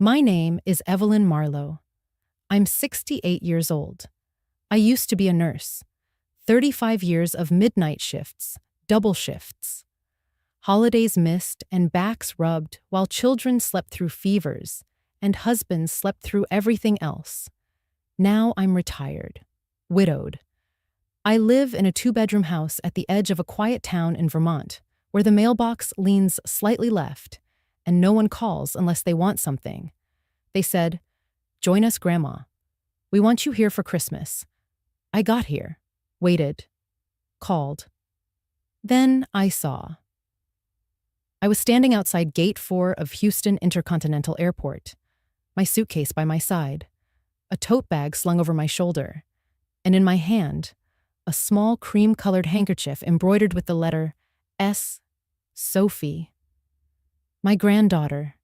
My name is Evelyn Marlowe. I'm 68 years old. I used to be a nurse. 35 years of midnight shifts, double shifts. Holidays missed and backs rubbed while children slept through fevers and husbands slept through everything else. Now I'm retired, widowed. I live in a 2-bedroom house at the edge of a quiet town in Vermont, where the mailbox leans slightly left and no one calls unless they want something. They said, "Join us, Grandma. We want you here for Christmas." I got here, waited, called. Then I saw. I was standing outside Gate 4 of Houston Intercontinental Airport, my suitcase by my side, a tote bag slung over my shoulder, and in my hand, a small cream-colored handkerchief embroidered with the letter S, Sophie. My granddaughter.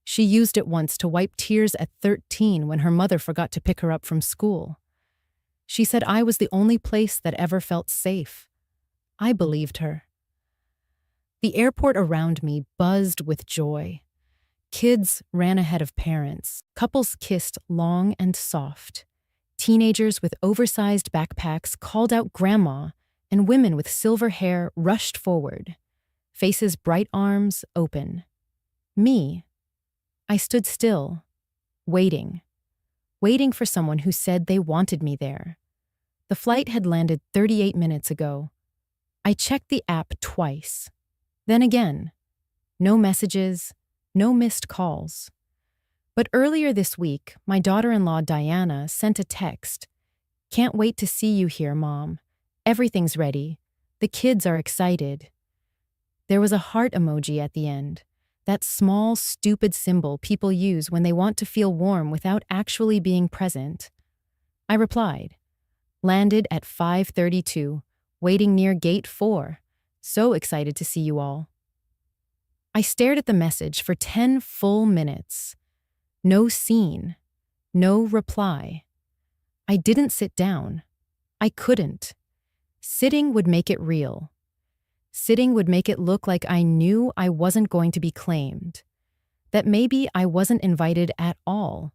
She used it once to wipe tears at 13 when her mother forgot to pick her up from school. She said I was the only place that ever felt safe. I believed her. The airport around me buzzed with joy. Kids ran ahead of parents. Couples kissed long and soft. Teenagers with oversized backpacks called out Grandma, and women with silver hair rushed forward, faces bright, arms open. Me, I stood still, waiting for someone who said they wanted me there. The flight had landed 38 minutes ago. I checked the app twice. Then again. No messages, no missed calls. But earlier this week, my daughter-in-law Diana sent a text. "Can't wait to see you here, Mom. Everything's ready. The kids are excited." There was a heart emoji at the end, that small, stupid symbol people use when they want to feel warm without actually being present. I replied, landed at 5:32, waiting near Gate 4, so excited to see you all. I stared at the message for 10 full minutes. No scene, no reply. I didn't sit down. I couldn't. Sitting would make it real. Sitting would make it look like I knew I wasn't going to be claimed, that maybe I wasn't invited at all.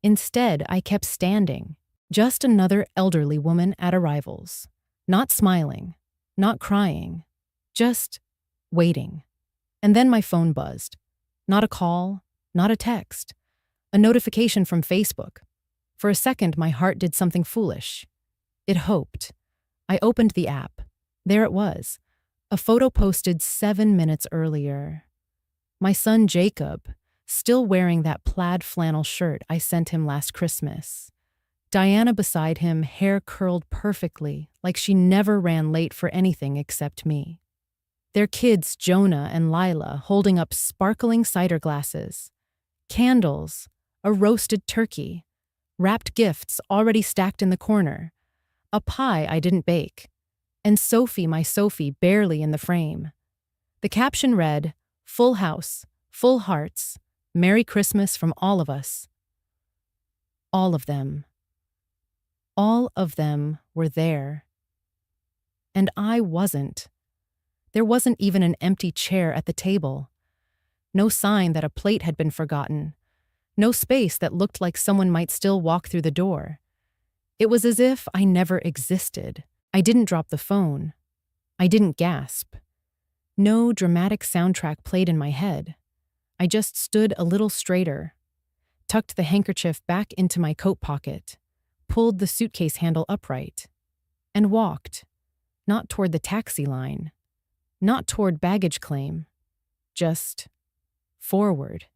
Instead, I kept standing, just another elderly woman at arrivals, not smiling, not crying, just waiting. And then my phone buzzed. Not a call, not a text. A notification from Facebook. For a second, my heart did something foolish. It hoped. I opened the app. There it was. A photo posted 7 minutes earlier. My son Jacob, still wearing that plaid flannel shirt I sent him last Christmas. Diana beside him, hair curled perfectly, like she never ran late for anything except me. Their kids, Jonah and Lila, holding up sparkling cider glasses. Candles, a roasted turkey, wrapped gifts already stacked in the corner, a pie I didn't bake, and Sophie, my Sophie, barely in the frame. The caption read, "Full house, full hearts, Merry Christmas from all of us." All of them. All of them were there. And I wasn't. There wasn't even an empty chair at the table. No sign that a plate had been forgotten. No space that looked like someone might still walk through the door. It was as if I never existed. I didn't drop the phone. I didn't gasp. No dramatic soundtrack played in my head. I just stood a little straighter, tucked the handkerchief back into my coat pocket, pulled the suitcase handle upright, and walked, not toward the taxi line, not toward baggage claim, just forward.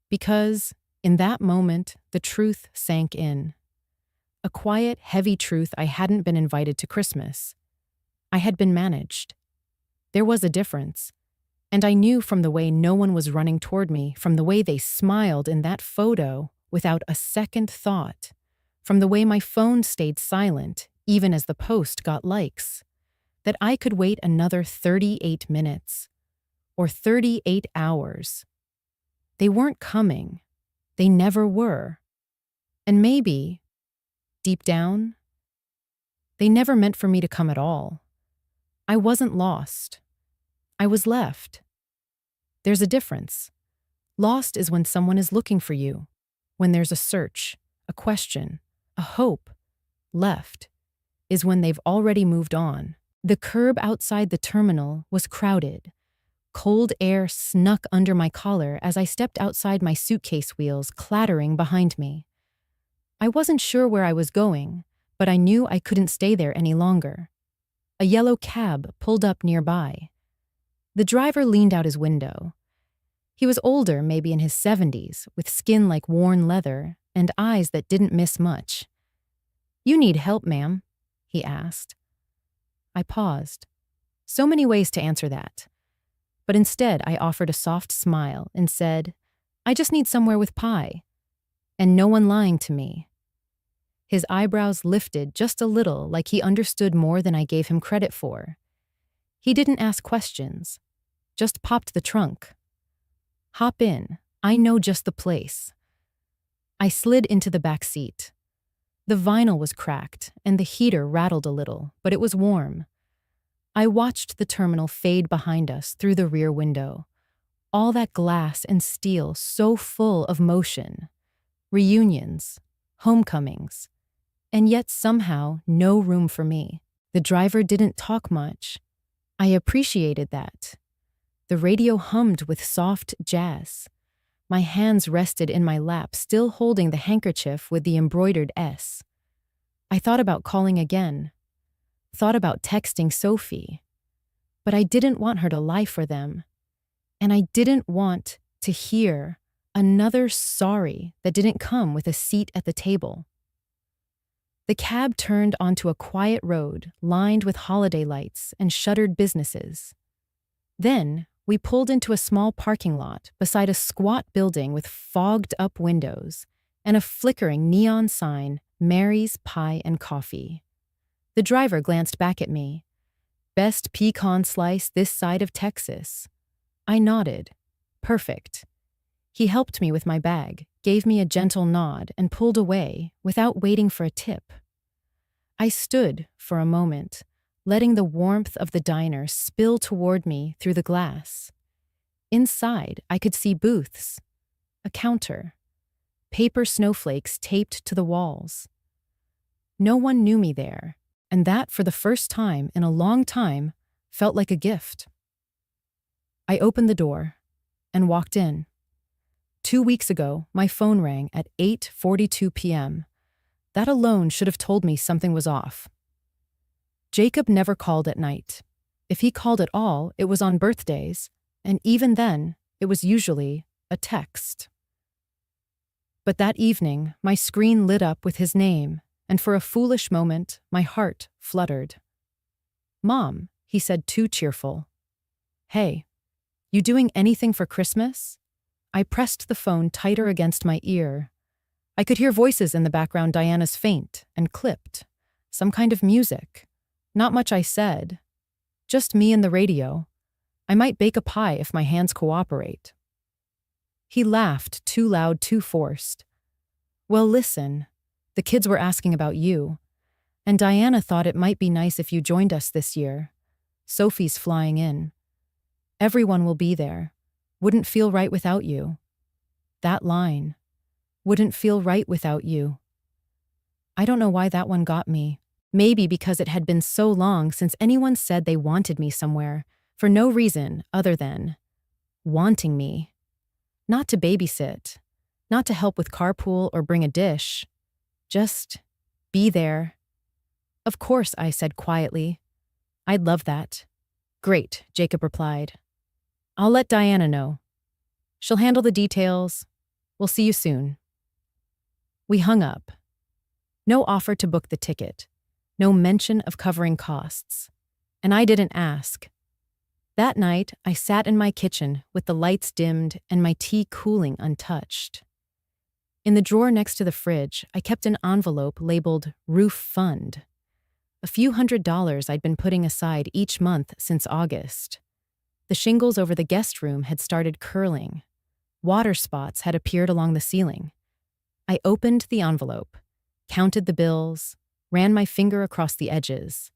Because, in that moment, the truth sank in. A quiet, heavy truth I hadn't been invited to Christmas. I had been managed. There was a difference. And I knew from the way no one was running toward me, from the way they smiled in that photo without a second thought, from the way my phone stayed silent even as the post got likes, that I could wait another 38 minutes, or 38 hours. They weren't coming. They never were. And maybe, deep down, they never meant for me to come at all. I wasn't lost. I was left. There's a difference. Lost is when someone is looking for you, when there's a search, a question, a hope. Left is when they've already moved on. The curb outside the terminal was crowded. Cold air snuck under my collar as I stepped outside, my suitcase wheels clattering behind me. I wasn't sure where I was going, but I knew I couldn't stay there any longer. A yellow cab pulled up nearby. The driver leaned out his window. He was older, maybe in his 70s, with skin like worn leather and eyes that didn't miss much. "You need help, ma'am?" he asked. I paused. So many ways to answer that. But instead, I offered a soft smile and said, "I just need somewhere with pie." And no one lying to me. His eyebrows lifted just a little, like he understood more than I gave him credit for. He didn't ask questions, just popped the trunk. "Hop in, I know just the place." I slid into the back seat. The vinyl was cracked and the heater rattled a little, but it was warm. I watched the terminal fade behind us through the rear window. All that glass and steel so full of motion. Reunions, homecomings, and yet somehow no room for me. The driver didn't talk much. I appreciated that. The radio hummed with soft jazz. My hands rested in my lap, still holding the handkerchief with the embroidered S. I thought about calling again. Thought about texting Sophie. But I didn't want her to lie for them. And I didn't want to hear another sorry that didn't come with a seat at the table. The cab turned onto a quiet road lined with holiday lights and shuttered businesses. Then we pulled into a small parking lot beside a squat building with fogged-up windows and a flickering neon sign, "Mary's Pie and Coffee." The driver glanced back at me. "Best pecan slice this side of Texas." I nodded. Perfect. He helped me with my bag, gave me a gentle nod, and pulled away without waiting for a tip. I stood for a moment, letting the warmth of the diner spill toward me through the glass. Inside, I could see booths, a counter, paper snowflakes taped to the walls. No one knew me there, and that, for the first time in a long time, felt like a gift. I opened the door and walked in. 2 weeks ago, my phone rang at 8:42 p.m. That alone should have told me something was off. Jacob never called at night. If he called at all, it was on birthdays, and even then, it was usually a text. But that evening, my screen lit up with his name, and for a foolish moment, my heart fluttered. "Mom," he said, too cheerful. "Hey, you doing anything for Christmas?" I pressed the phone tighter against my ear. I could hear voices in the background, Diana's faint and clipped. Some kind of music. Not much I said. Just me and the radio. I might bake a pie if my hands cooperate. He laughed, too loud, too forced. "Well, listen, the kids were asking about you, and Diana thought it might be nice if you joined us this year. Sophie's flying in. Everyone will be there. Wouldn't feel right without you." That line. Wouldn't feel right without you. I don't know why that one got me. Maybe because it had been so long since anyone said they wanted me somewhere, for no reason other than wanting me. Not to babysit, not to help with carpool or bring a dish. Just be there. "Of course," I said quietly. "I'd love that." "Great," Jacob replied. "I'll let Diana know. She'll handle the details. We'll see you soon." We hung up. No offer to book the ticket. No mention of covering costs. And I didn't ask. That night, I sat in my kitchen with the lights dimmed and my tea cooling untouched. In the drawer next to the fridge, I kept an envelope labeled Roof Fund. A few $100s I'd been putting aside each month since August. The shingles over the guest room had started curling. Water spots had appeared along the ceiling. I opened the envelope, counted the bills, ran my finger across the edges.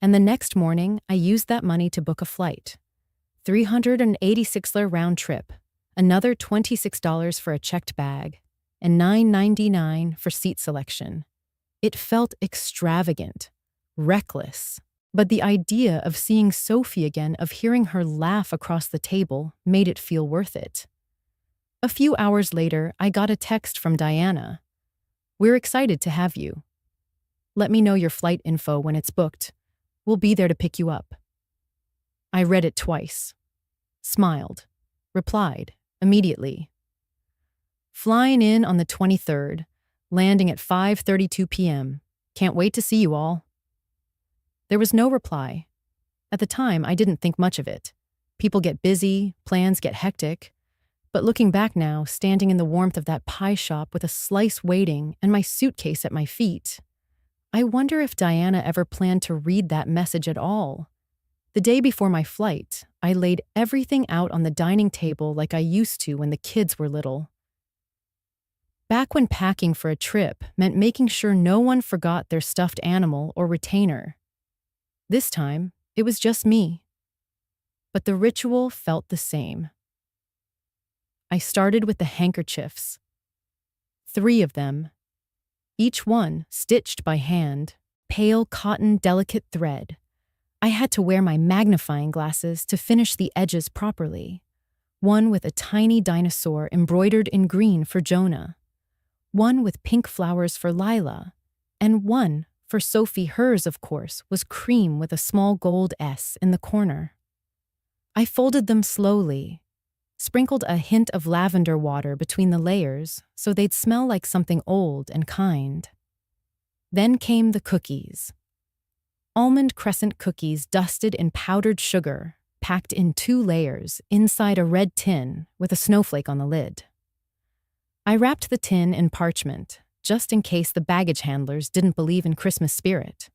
And the next morning, I used that money to book a flight. $386 round trip, another $26 for a checked bag, and $9.99 for seat selection. It felt extravagant, reckless. But the idea of seeing Sophie again, of hearing her laugh across the table, made it feel worth it. A few hours later, I got a text from Diana. "We're excited to have you. Let me know your flight info when it's booked. We'll be there to pick you up." I read it twice, smiled, replied immediately. "Flying in on the 23rd, landing at 5:32 p.m. Can't wait to see you all." There was no reply. At the time, I didn't think much of it. People get busy, plans get hectic. But looking back now, standing in the warmth of that pie shop with a slice waiting and my suitcase at my feet, I wonder if Diana ever planned to read that message at all. The day before my flight, I laid everything out on the dining table like I used to when the kids were little. Back when packing for a trip meant making sure no one forgot their stuffed animal or retainer. This time, it was just me. But the ritual felt the same. I started with the handkerchiefs. 3 of them, each one stitched by hand, pale cotton, delicate thread. I had to wear my magnifying glasses to finish the edges properly. One with a tiny dinosaur embroidered in green for Jonah, one with pink flowers for Lila, and one for Sophie. Hers, of course, was cream with a small gold S in the corner. I folded them slowly, sprinkled a hint of lavender water between the layers so they'd smell like something old and kind. Then came the cookies. Almond crescent cookies dusted in powdered sugar, packed in 2 layers inside a red tin with a snowflake on the lid. I wrapped the tin in parchment, just in case the baggage handlers didn't believe in Christmas spirit.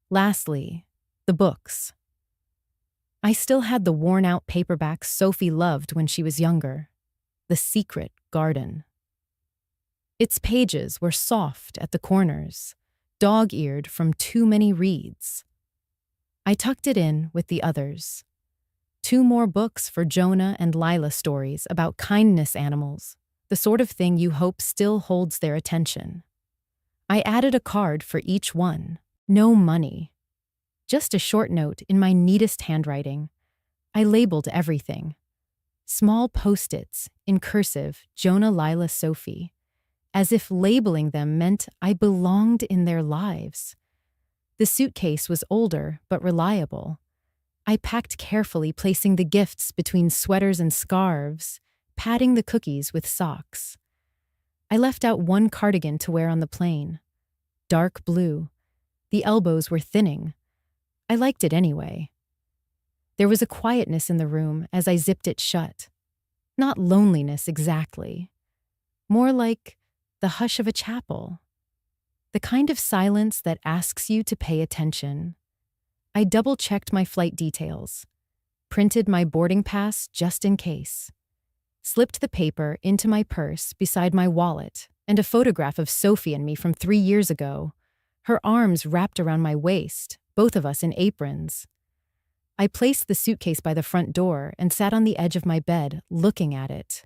Lastly, the books. I still had the worn-out paperbacks Sophie loved when she was younger, The Secret Garden. Its pages were soft at the corners, dog-eared from too many reads. I tucked it in with the others. 2 more books for Jonah and Lila, stories about kindness animals, the sort of thing you hope still holds their attention. I added a card for each one. No money. Just a short note in my neatest handwriting. I labeled everything. Small post-its, in cursive, Jonah, Lila, Sophie, as if labeling them meant I belonged in their lives. The suitcase was older but reliable. I packed carefully, placing the gifts between sweaters and scarves, padding the cookies with socks. I left out 1 cardigan to wear on the plane. Dark blue. The elbows were thinning. I liked it anyway. There was a quietness in the room as I zipped it shut. Not loneliness exactly. More like the hush of a chapel. The kind of silence that asks you to pay attention. I double-checked my flight details, printed my boarding pass just in case, slipped the paper into my purse beside my wallet and a photograph of Sophie and me from 3 years ago, her arms wrapped around my waist, both of us in aprons. I placed the suitcase by the front door and sat on the edge of my bed, looking at it.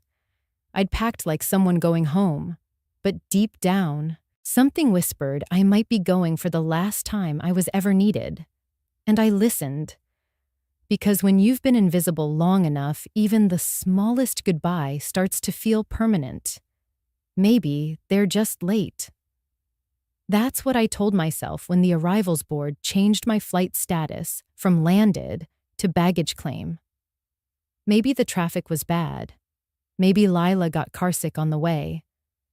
I'd packed like someone going home, but deep down, something whispered I might be going for the last time I was ever needed. And I listened. Because when you've been invisible long enough, even the smallest goodbye starts to feel permanent. Maybe they're just late. That's what I told myself when the arrivals board changed my flight status from landed to baggage claim. Maybe the traffic was bad. Maybe Lila got carsick on the way.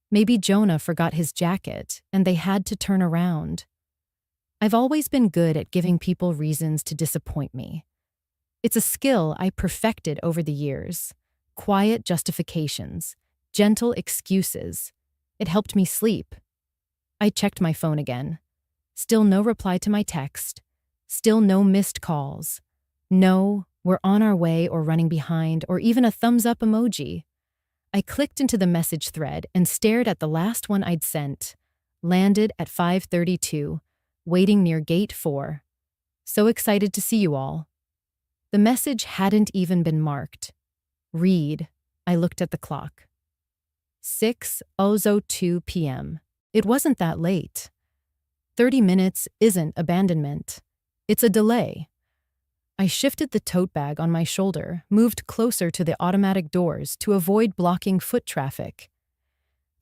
Maybe Jonah forgot his jacket and they had to turn around. I've always been good at giving people reasons to disappoint me. It's a skill I perfected over the years. Quiet justifications, gentle excuses. It helped me sleep. I checked my phone again. Still no reply to my text. Still no missed calls. No, we're on our way or running behind, or even a thumbs-up emoji. I clicked into the message thread and stared at the last one I'd sent. Landed at 5:32, waiting near gate 4. So excited to see you all. The message hadn't even been marked. Read. I looked at the clock. 6:02 p.m. It wasn't that late. 30 minutes isn't abandonment. It's a delay. I shifted the tote bag on my shoulder, moved closer to the automatic doors to avoid blocking foot traffic.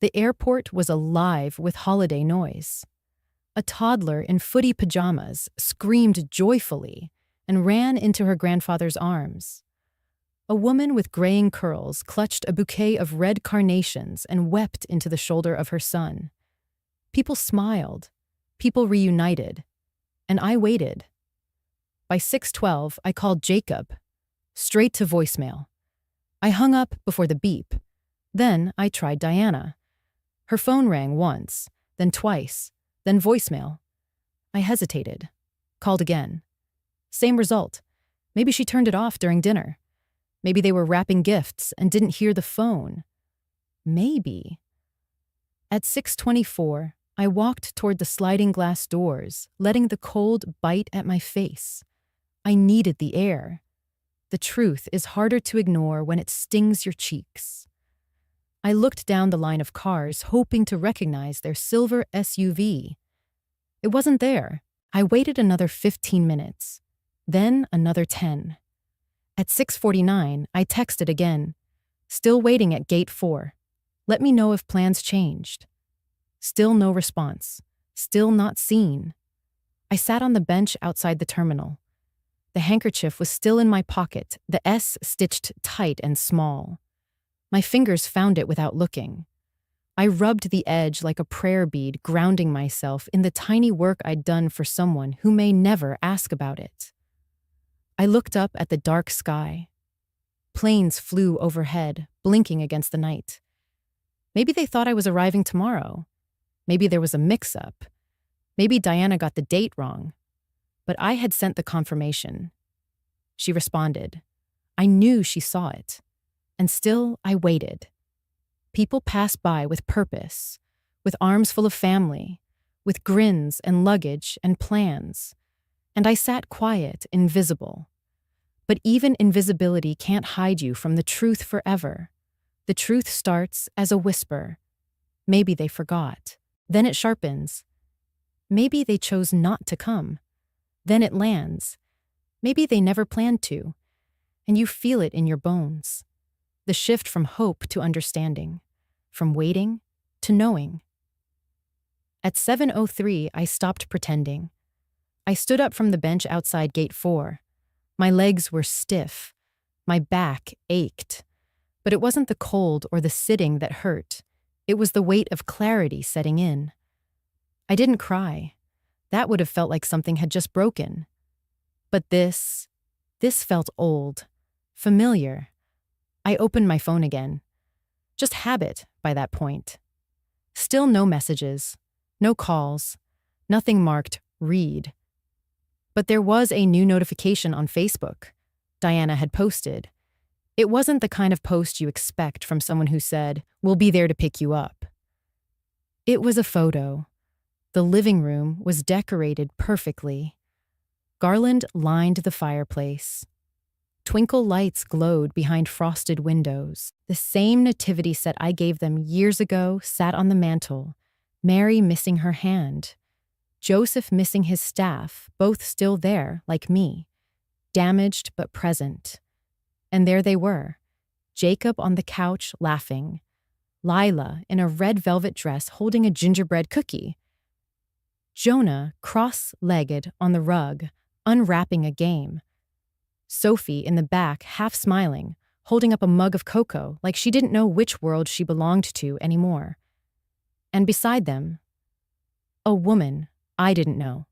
The airport was alive with holiday noise. A toddler in footy pajamas screamed joyfully and ran into her grandfather's arms. A woman with graying curls clutched a bouquet of red carnations and wept into the shoulder of her son. People smiled. People reunited. And I waited. By 6:12, I called Jacob, straight to voicemail. I hung up before the beep. Then I tried Diana. Her phone rang once, then twice, then voicemail. I hesitated. Called again. Same result. Maybe she turned it off during dinner. Maybe they were wrapping gifts and didn't hear the phone. Maybe. At 6:24, I walked toward the sliding glass doors, letting the cold bite at my face. I needed the air. The truth is harder to ignore when it stings your cheeks. I looked down the line of cars, hoping to recognize their silver SUV. It wasn't there. I waited another 15 minutes, then another 10. At 6:49, I texted again. Still waiting at gate 4. Let me know if plans changed. Still no response. Still not seen. I sat on the bench outside the terminal. The handkerchief was still in my pocket, the S stitched tight and small. My fingers found it without looking. I rubbed the edge like a prayer bead, grounding myself in the tiny work I'd done for someone who may never ask about it. I looked up at the dark sky. Planes flew overhead, blinking against the night. Maybe they thought I was arriving tomorrow. Maybe there was a mix-up. Maybe Diana got the date wrong. But I had sent the confirmation. She responded. I knew she saw it. And still, I waited. People passed by with purpose, with arms full of family, with grins and luggage and plans. And I sat quiet, invisible. But even invisibility can't hide you from the truth forever. The truth starts as a whisper. Maybe they forgot. Then it sharpens. Maybe they chose not to come. Then it lands. Maybe they never planned to. And you feel it in your bones. The shift from hope to understanding. From waiting to knowing. At 7:03, I stopped pretending. I stood up from the bench outside gate 4. My legs were stiff. My back ached. But it wasn't the cold or the sitting that hurt. It was the weight of clarity setting in. I didn't cry. That would have felt like something had just broken. But this felt old, familiar. I opened my phone again. Just habit by that point. Still no messages, no calls, nothing marked read. But there was a new notification on Facebook. Diana had posted. It wasn't the kind of post you expect from someone who said, "We'll be there to pick you up." It was a photo. The living room was decorated perfectly. Garland lined the fireplace. Twinkle lights glowed behind frosted windows. The same nativity set I gave them years ago sat on the mantel, Mary missing her hand. Joseph missing his staff, both still there, like me. Damaged but present. And there they were. Jacob on the couch, laughing. Lila in a red velvet dress holding a gingerbread cookie. Jonah cross-legged on the rug, unwrapping a game. Sophie in the back, half smiling, holding up a mug of cocoa like she didn't know which world she belonged to anymore. And beside them, a woman I didn't know.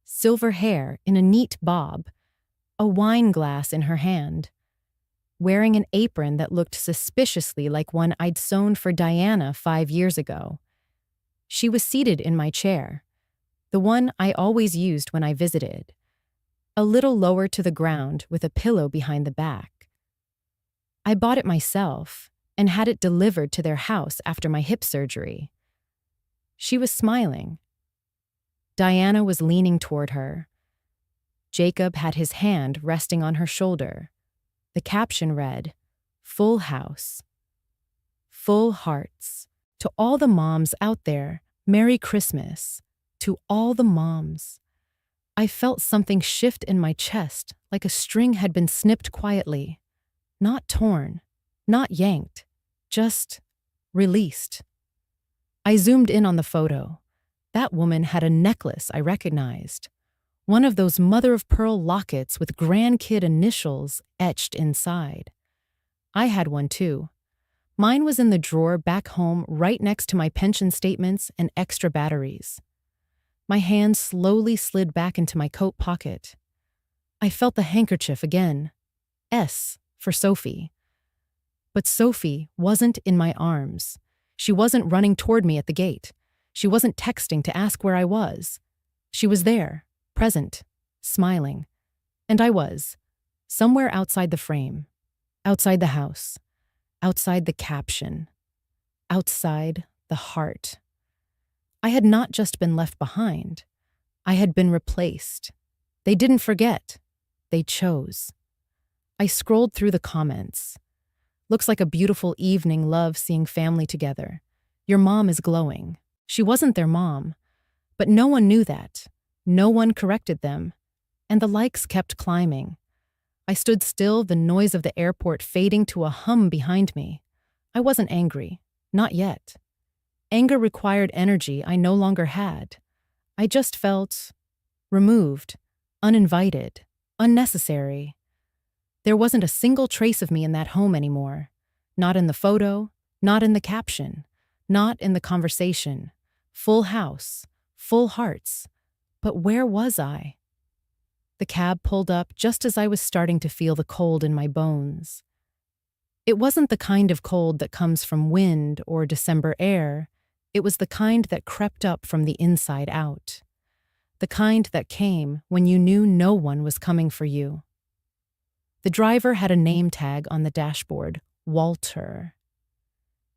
Silver hair in a neat bob, a wine glass in her hand, wearing an apron that looked suspiciously like one I'd sewn for Diana 5 years ago. She was seated in my chair, the one I always used when I visited, a little lower to the ground with a pillow behind the back. I bought it myself and had it delivered to their house after my hip surgery. She was smiling. Diana was leaning toward her. Jacob had his hand resting on her shoulder. The caption read, "Full House, full hearts. To all the moms out there, Merry Christmas. To all the moms. I felt something shift in my chest, like a string had been snipped quietly. Not torn, not yanked, just released. I zoomed in on the photo. That woman had a necklace I recognized. One of those mother-of-pearl lockets with grandkid initials etched inside. I had one too. Mine was in the drawer back home right next to my pension statements and extra batteries. My hand slowly slid back into my coat pocket. I felt the handkerchief again. S for Sophie. But Sophie wasn't in my arms. She wasn't running toward me at the gate. She wasn't texting to ask where I was. She was there, present, smiling. And I was, somewhere outside the frame, outside the house, outside the caption, outside the heart. I had not just been left behind. I had been replaced. They didn't forget. They chose. I scrolled through the comments. Looks like a beautiful evening, love seeing family together. Your mom is glowing. She wasn't their mom. But no one knew that. No one corrected them. And the likes kept climbing. I stood still, the noise of the airport fading to a hum behind me. I wasn't angry. Not yet. Anger required energy I no longer had. I just felt removed, uninvited, unnecessary. There wasn't a single trace of me in that home anymore. Not in the photo, not in the caption, not in the conversation. Full house, full hearts. But where was I? The cab pulled up just as I was starting to feel the cold in my bones. It wasn't the kind of cold that comes from wind or December air. It was the kind that crept up from the inside out. The kind that came when you knew no one was coming for you. The driver had a name tag on the dashboard, Walter.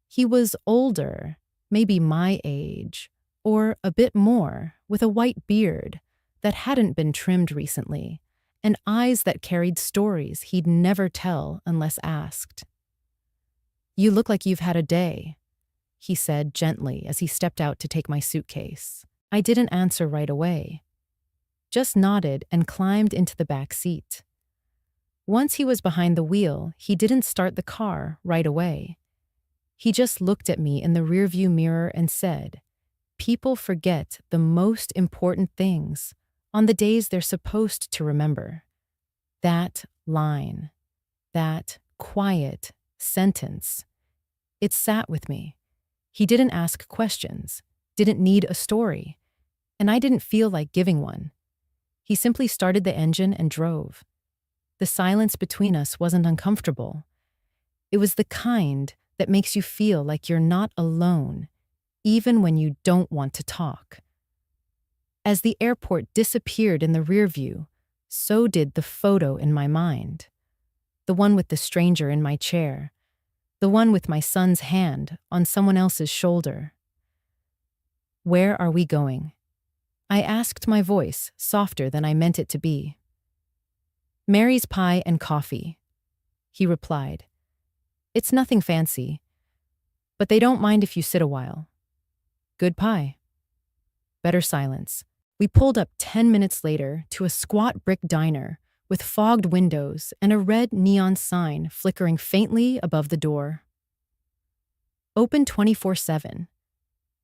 He was older, maybe my age, or a bit more, with a white beard that hadn't been trimmed recently, and eyes that carried stories he'd never tell unless asked. You look like you've had a day, he said gently as he stepped out to take my suitcase. I didn't answer right away, just nodded and climbed into the back seat. Once he was behind the wheel, he didn't start the car right away. He just looked at me in the rearview mirror and said, "People forget the most important things on the days they're supposed to remember." That line, that quiet sentence, it sat with me. He didn't ask questions, didn't need a story, and I didn't feel like giving one. He simply started the engine and drove. The silence between us wasn't uncomfortable. It was the kind that makes you feel like you're not alone, even when you don't want to talk. As the airport disappeared in the rear view, so did the photo in my mind. The one with the stranger in my chair. The one with my son's hand on someone else's shoulder. Where are we going? I asked, my voice softer than I meant it to be. Mary's Pie and Coffee, he replied. It's nothing fancy, but they don't mind if you sit a while. Good pie. Better silence. We pulled up 10 minutes later to a squat brick diner with fogged windows and a red neon sign flickering faintly above the door. Open 24/7.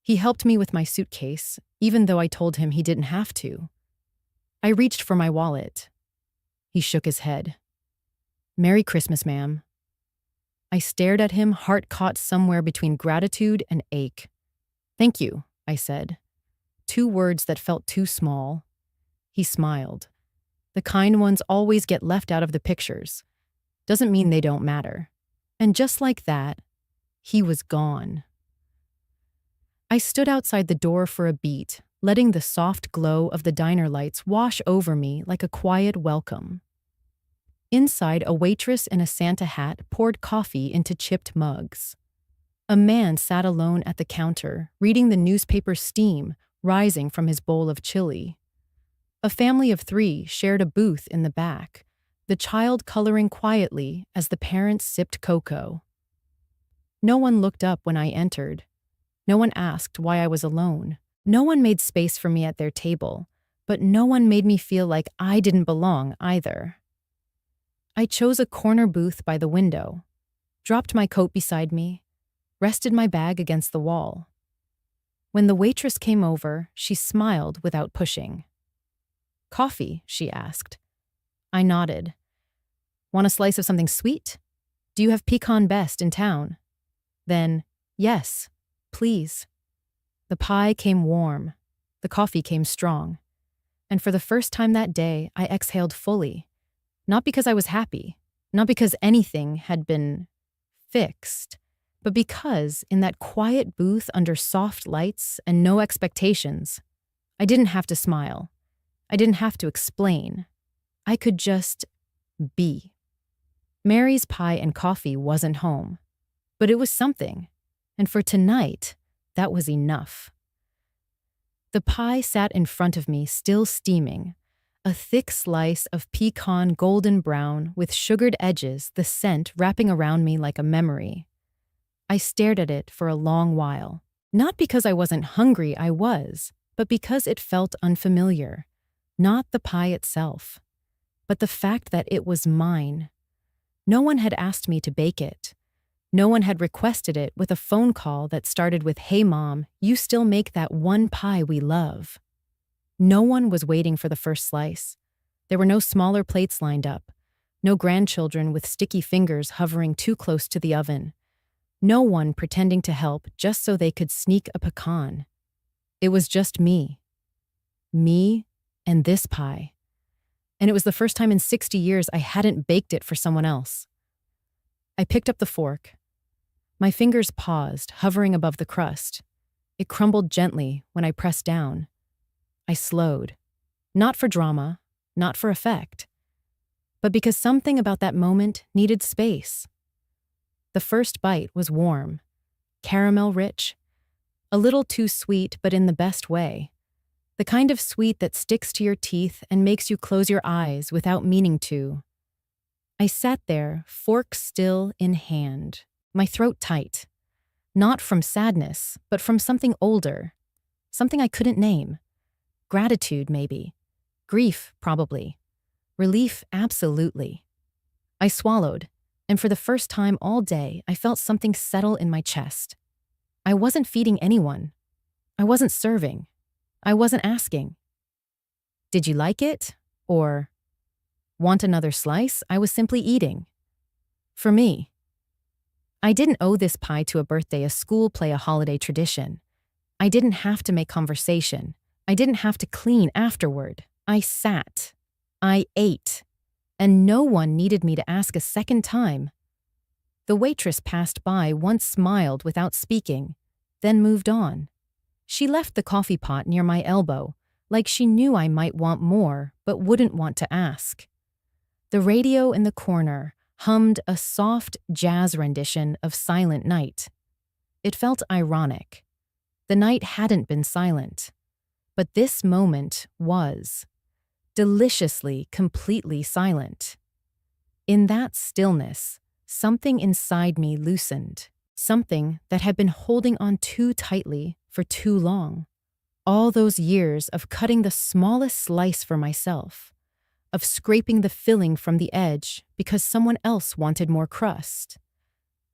He helped me with my suitcase, even though I told him he didn't have to. I reached for my wallet. He shook his head. Merry Christmas, ma'am. I stared at him, heart caught somewhere between gratitude and ache. Thank you, I said. 2 words that felt too small. He smiled. The kind ones always get left out of the pictures. Doesn't mean they don't matter. And just like that, he was gone. I stood outside the door for a beat, letting the soft glow of the diner lights wash over me like a quiet welcome. Inside, a waitress in a Santa hat poured coffee into chipped mugs. A man sat alone at the counter, reading the newspaper steam rising from his bowl of chili. A family of 3 shared a booth in the back, the child coloring quietly as the parents sipped cocoa. No one looked up when I entered. No one asked why I was alone. No one made space for me at their table, but no one made me feel like I didn't belong either. I chose a corner booth by the window, dropped my coat beside me, rested my bag against the wall. When the waitress came over, she smiled without pushing. "Coffee?" she asked. I nodded. "Want a slice of something sweet? Do you have pecan best in town?" Then, "Yes, please." The pie came warm. The coffee came strong. And for the first time that day, I exhaled fully. Not because I was happy, not because anything had been fixed, but because in that quiet booth under soft lights and no expectations, I didn't have to smile. I didn't have to explain. I could just be. Mary's pie and coffee wasn't home, but it was something. And for tonight, that was enough. The pie sat in front of me, still steaming, a thick slice of pecan golden brown with sugared edges, the scent wrapping around me like a memory. I stared at it for a long while. Not because I wasn't hungry, I was, but because it felt unfamiliar. Not the pie itself, but the fact that it was mine. No one had asked me to bake it. No one had requested it with a phone call that started with, "Hey Mom, you still make that one pie we love." No one was waiting for the first slice. There were no smaller plates lined up. No grandchildren with sticky fingers hovering too close to the oven. No one pretending to help just so they could sneak a pecan. It was just me. Me and this pie. And it was the first time in 60 years I hadn't baked it for someone else. I picked up the fork. My fingers paused, hovering above the crust. It crumbled gently when I pressed down. I slowed. Not for drama, not for effect, but because something about that moment needed space. The first bite was warm, caramel rich, a little too sweet, but in the best way. The kind of sweet that sticks to your teeth and makes you close your eyes without meaning to. I sat there, fork still in hand, my throat tight. Not from sadness, but from something older. Something I couldn't name. Gratitude, maybe. Grief, probably. Relief, absolutely. I swallowed, and for the first time all day, I felt something settle in my chest. I wasn't feeding anyone. I wasn't serving. I wasn't asking. "Did you like it?" Or, "Want another slice?" I was simply eating. For me. I didn't owe this pie to a birthday, a school play, a holiday tradition. I didn't have to make conversation. I didn't have to clean afterward. I sat. I ate. And no one needed me to ask a second time. The waitress passed by, once smiled without speaking, then moved on. She left the coffee pot near my elbow, like she knew I might want more but wouldn't want to ask. The radio in the corner hummed a soft jazz rendition of Silent Night. It felt ironic. The night hadn't been silent. But this moment was. Deliciously, completely silent. In that stillness, something inside me loosened. Something that had been holding on too tightly for too long. All those years of cutting the smallest slice for myself, of scraping the filling from the edge because someone else wanted more crust,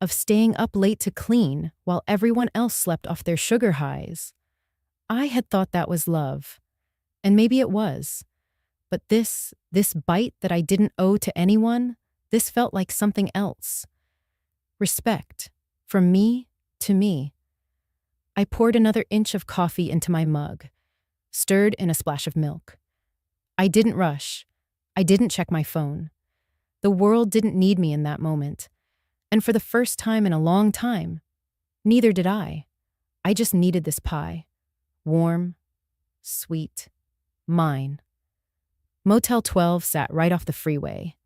of staying up late to clean while everyone else slept off their sugar highs. I had thought that was love, and maybe it was. But this bite that I didn't owe to anyone, this felt like something else. Respect, from me to me. I poured another inch of coffee into my mug, stirred in a splash of milk. I didn't rush. I didn't check my phone. The world didn't need me in that moment. And for the first time in a long time, neither did I. I just needed this pie. Warm, sweet, mine. Motel 12 sat right off the freeway.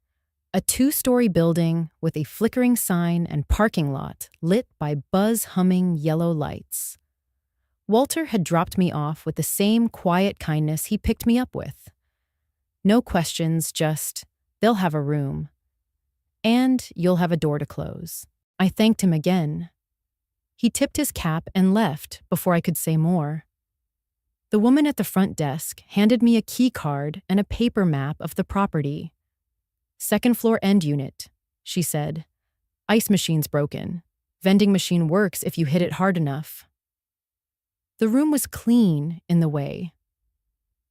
A 2-story building with a flickering sign and parking lot lit by buzz-humming yellow lights. Walter had dropped me off with the same quiet kindness he picked me up with. No questions, just, "They'll have a room. And you'll have a door to close." I thanked him again, He tipped his cap and left before I could say more. The woman at the front desk handed me a key card and a paper map of the property. "Second floor end unit," she said. "Ice machine's broken. Vending machine works if you hit it hard enough." The room was clean in the way.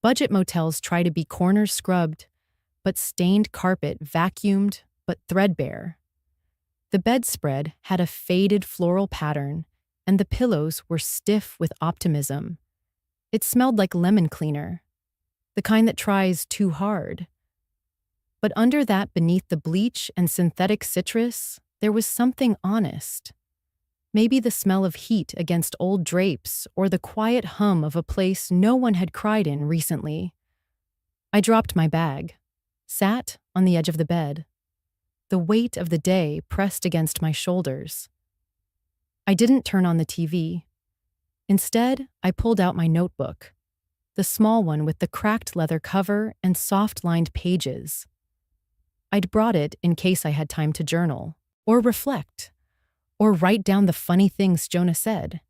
Budget motels try to be corners scrubbed, but stained carpet vacuumed but threadbare. The bedspread had a faded floral pattern, and the pillows were stiff with optimism. It smelled like lemon cleaner, the kind that tries too hard. But under that, beneath the bleach and synthetic citrus, there was something honest. Maybe the smell of heat against old drapes or the quiet hum of a place no one had cried in recently. I dropped my bag, sat on the edge of the bed. The weight of the day pressed against my shoulders. I didn't turn on the TV. Instead, I pulled out my notebook, the small one with the cracked leather cover and soft-lined pages. I'd brought it in case I had time to journal, or reflect, or write down the funny things Jonah said.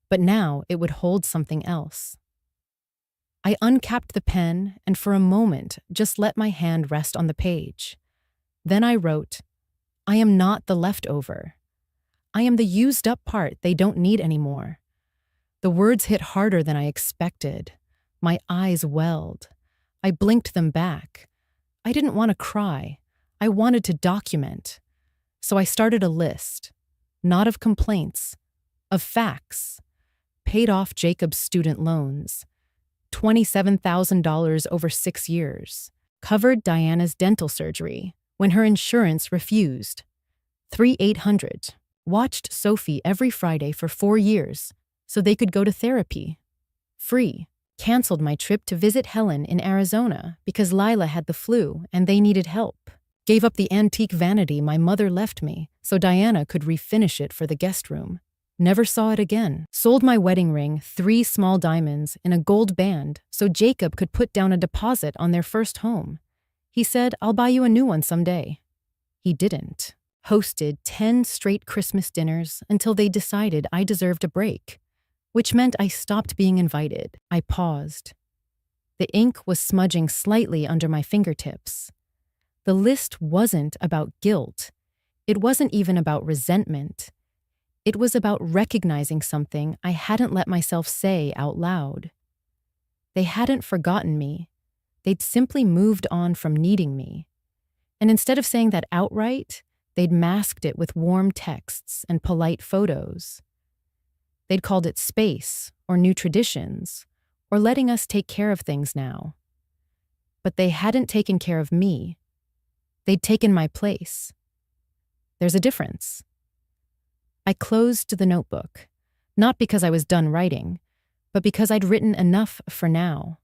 But now it would hold something else. I uncapped the pen and for a moment just let my hand rest on the page. Then I wrote, "I am not the leftover. I am the used up part they don't need anymore." The words hit harder than I expected. My eyes welled. I blinked them back. I didn't want to cry. I wanted to document. So I started a list, not of complaints, of facts. Paid off Jacob's student loans. $27,000 over 6 years. Covered Diana's dental surgery when her insurance refused. 3,800. Watched Sophie every Friday for 4 years so they could go to therapy. Free. Canceled my trip to visit Helen in Arizona because Lila had the flu and they needed help. Gave up the antique vanity my mother left me so Diana could refinish it for the guest room. Never saw it again. Sold my wedding ring, 3 small diamonds, in a gold band so Jacob could put down a deposit on their first home. He said, "I'll buy you a new one someday." He didn't. Hosted 10 straight Christmas dinners until they decided I deserved a break, which meant I stopped being invited. I paused. The ink was smudging slightly under my fingertips. The list wasn't about guilt. It wasn't even about resentment. It was about recognizing something I hadn't let myself say out loud. They hadn't forgotten me. They'd simply moved on from needing me. And instead of saying that outright, they'd masked it with warm texts and polite photos. They'd called it space or new traditions or letting us take care of things now. But they hadn't taken care of me. They'd taken my place. There's a difference. I closed the notebook, not because I was done writing, but because I'd written enough for now.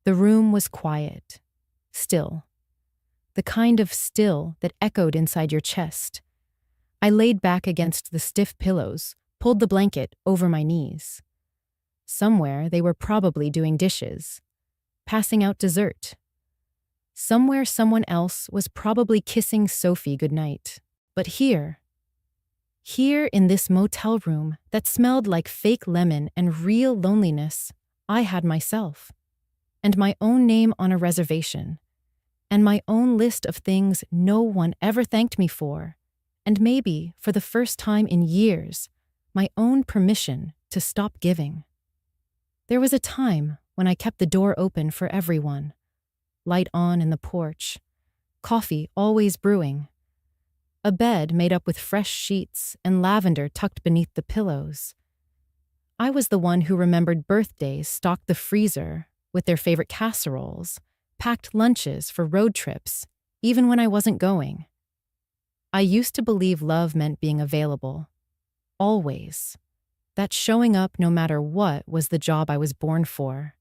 The room was quiet, still. The kind of still that echoed inside your chest. I laid back against the stiff pillows, pulled the blanket over my knees. Somewhere they were probably doing dishes, passing out dessert. Somewhere someone else was probably kissing Sophie goodnight. But here in this motel room that smelled like fake lemon and real loneliness, I had myself, and my own name on a reservation, and my own list of things no one ever thanked me for, and maybe, for the first time in years, my own permission to stop giving. There was a time when I kept the door open for everyone, light on in the porch, coffee always brewing, a bed made up with fresh sheets and lavender tucked beneath the pillows. I was the one who remembered birthdays stocked the freezer with their favorite casseroles, packed lunches for road trips, even when I wasn't going. I used to believe love meant being available, always. That showing up no matter what was the job I was born for.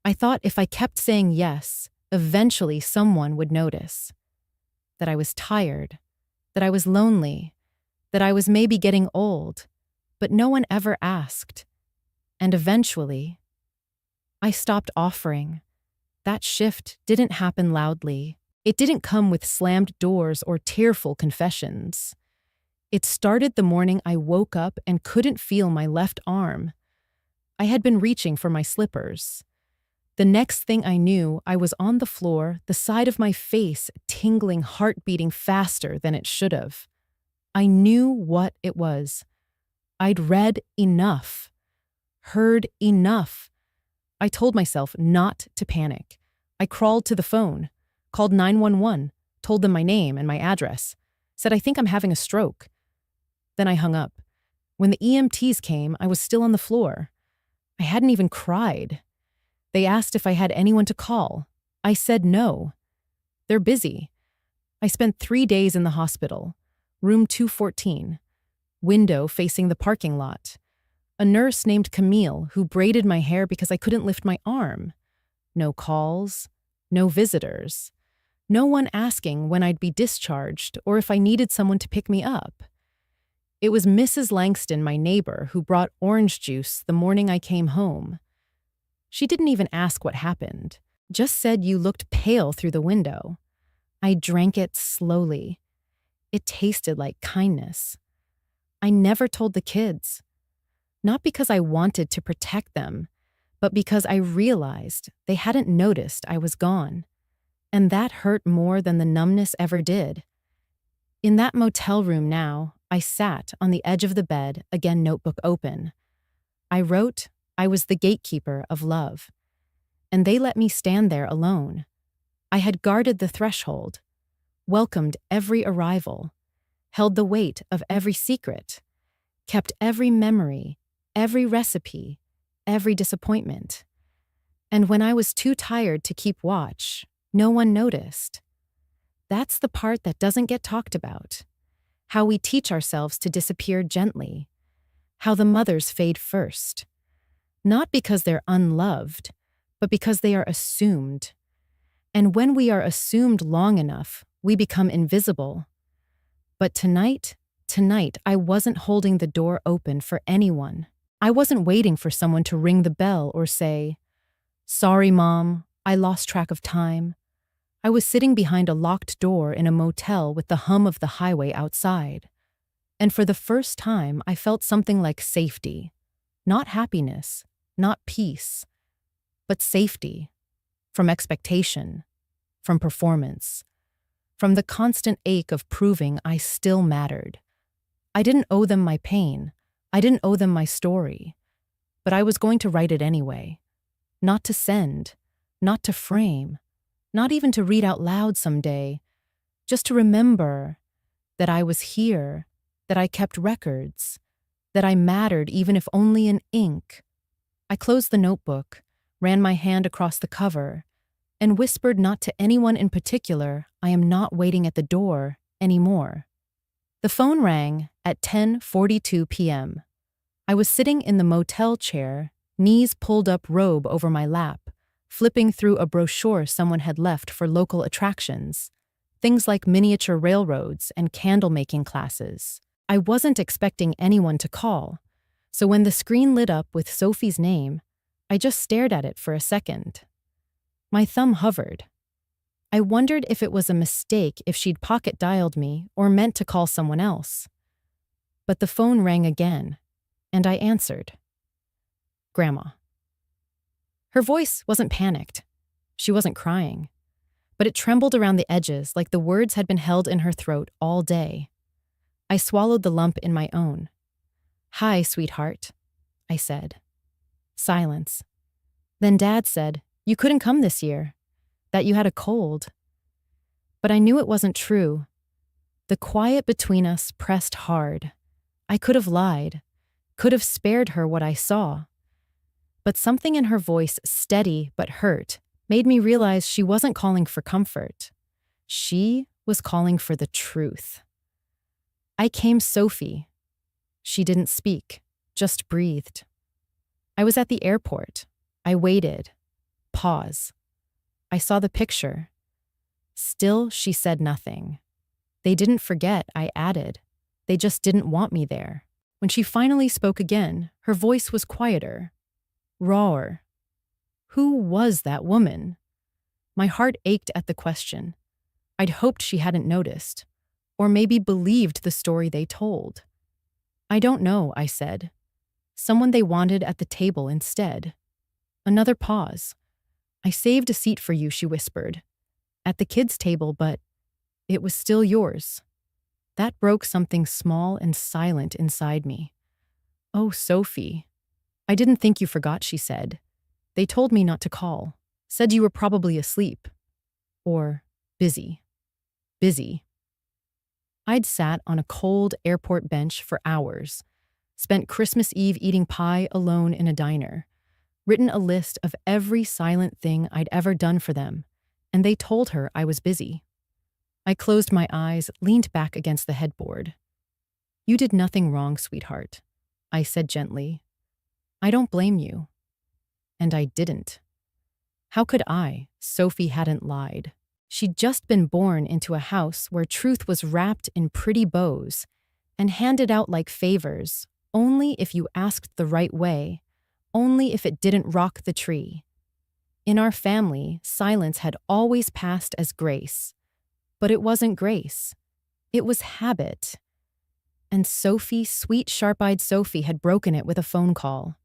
I thought if I kept saying yes, eventually someone would notice. That I was tired, that I was lonely, that I was maybe getting old, but no one ever asked. And eventually, I stopped offering. That shift didn't happen loudly. It didn't come with slammed doors or tearful confessions. It started the morning I woke up and couldn't feel my left arm. I had been reaching for my slippers. The next thing I knew, I was on the floor, the side of my face tingling, heart beating faster than it should have. I knew what it was. I'd read enough, heard enough. I told myself not to panic. I crawled to the phone, called 911, told them my name and my address, said I think I'm having a stroke. Then I hung up. When the EMTs came, I was still on the floor. I hadn't even cried. They asked if I had anyone to call. I said no. They're busy. I spent 3 days in the hospital. Room 214. Window facing the parking lot. A nurse named Camille who braided my hair because I couldn't lift my arm. No calls. No visitors. No one asking when I'd be discharged or if I needed someone to pick me up. It was Mrs. Langston, my neighbor, who brought orange juice the morning I came home. She didn't even ask what happened, just said you looked pale through the window. I drank it slowly. It tasted like kindness. I never told the kids. Not because I wanted to protect them, but because I realized they hadn't noticed I was gone. And that hurt more than the numbness ever did. In that motel room now, I sat on the edge of the bed, again notebook open. I wrote, I was the gatekeeper of love. And they let me stand there alone. I had guarded the threshold, welcomed every arrival, held the weight of every secret, kept every memory, every recipe, every disappointment. And when I was too tired to keep watch, no one noticed. That's the part that doesn't get talked about. How we teach ourselves to disappear gently. How the mothers fade first. Not because they're unloved, but because they are assumed. And when we are assumed long enough, we become invisible. But tonight, I wasn't holding the door open for anyone. I wasn't waiting for someone to ring the bell or say, "Sorry, Mom, I lost track of time." I was sitting behind a locked door in a motel with the hum of the highway outside. And for the first time, I felt something like safety. Not happiness, not peace, but safety. From expectation, from performance, from the constant ache of proving I still mattered. I didn't owe them my pain. I didn't owe them my story. But I was going to write it anyway. Not to send, not to frame, not even to read out loud someday, just to remember that I was here, that I kept records, that I mattered even if only in ink. I closed the notebook, ran my hand across the cover, and whispered not to anyone in particular, I am not waiting at the door anymore. The phone rang at 10:42 p.m. I was sitting in the motel chair, knees pulled up, robe over my lap, flipping through a brochure someone had left for local attractions, things like miniature railroads and candle-making classes. I wasn't expecting anyone to call, so when the screen lit up with Sophie's name, I just stared at it for a second. My thumb hovered. I wondered if it was a mistake if she'd pocket-dialed me or meant to call someone else. But the phone rang again, and I answered. Grandma. Her voice wasn't panicked. She wasn't crying. But it trembled around the edges like the words had been held in her throat all day. I swallowed the lump in my own. "Hi, sweetheart," I said. Silence. Then Dad said, "You couldn't come this year, that you had a cold." But I knew it wasn't true. The quiet between us pressed hard. I could have lied, could have spared her what I saw. But something in her voice, steady but hurt, made me realize she wasn't calling for comfort. She was calling for the truth. I came Sophie. She didn't speak, just breathed. I was at the airport. I waited. Pause. I saw the picture. Still, she said nothing. They didn't forget, I added. They just didn't want me there. When she finally spoke again, her voice was quieter, rawer. Who was that woman? My heart ached at the question. I'd hoped she hadn't noticed. Or maybe believed the story they told. I don't know, I said. Someone they wanted at the table instead. Another pause. I saved a seat for you, she whispered. At the kids' table, but it was still yours. That broke something small and silent inside me. Oh, Sophie. I didn't think you forgot, she said. They told me not to call. Said you were probably asleep. Or busy. Busy. I'd sat on a cold airport bench for hours, spent Christmas Eve eating pie alone in a diner, written a list of every silent thing I'd ever done for them, and they told her I was busy. I closed my eyes, leaned back against the headboard. You did nothing wrong, sweetheart, I said gently. I don't blame you. And I didn't. How could I? Sophie hadn't lied. She'd just been born into a house where truth was wrapped in pretty bows and handed out like favors, only if you asked the right way, only if it didn't rock the tree. In our family, silence had always passed as grace. But it wasn't grace. It was habit. And Sophie, sweet, sharp-eyed Sophie, had broken it with a phone call.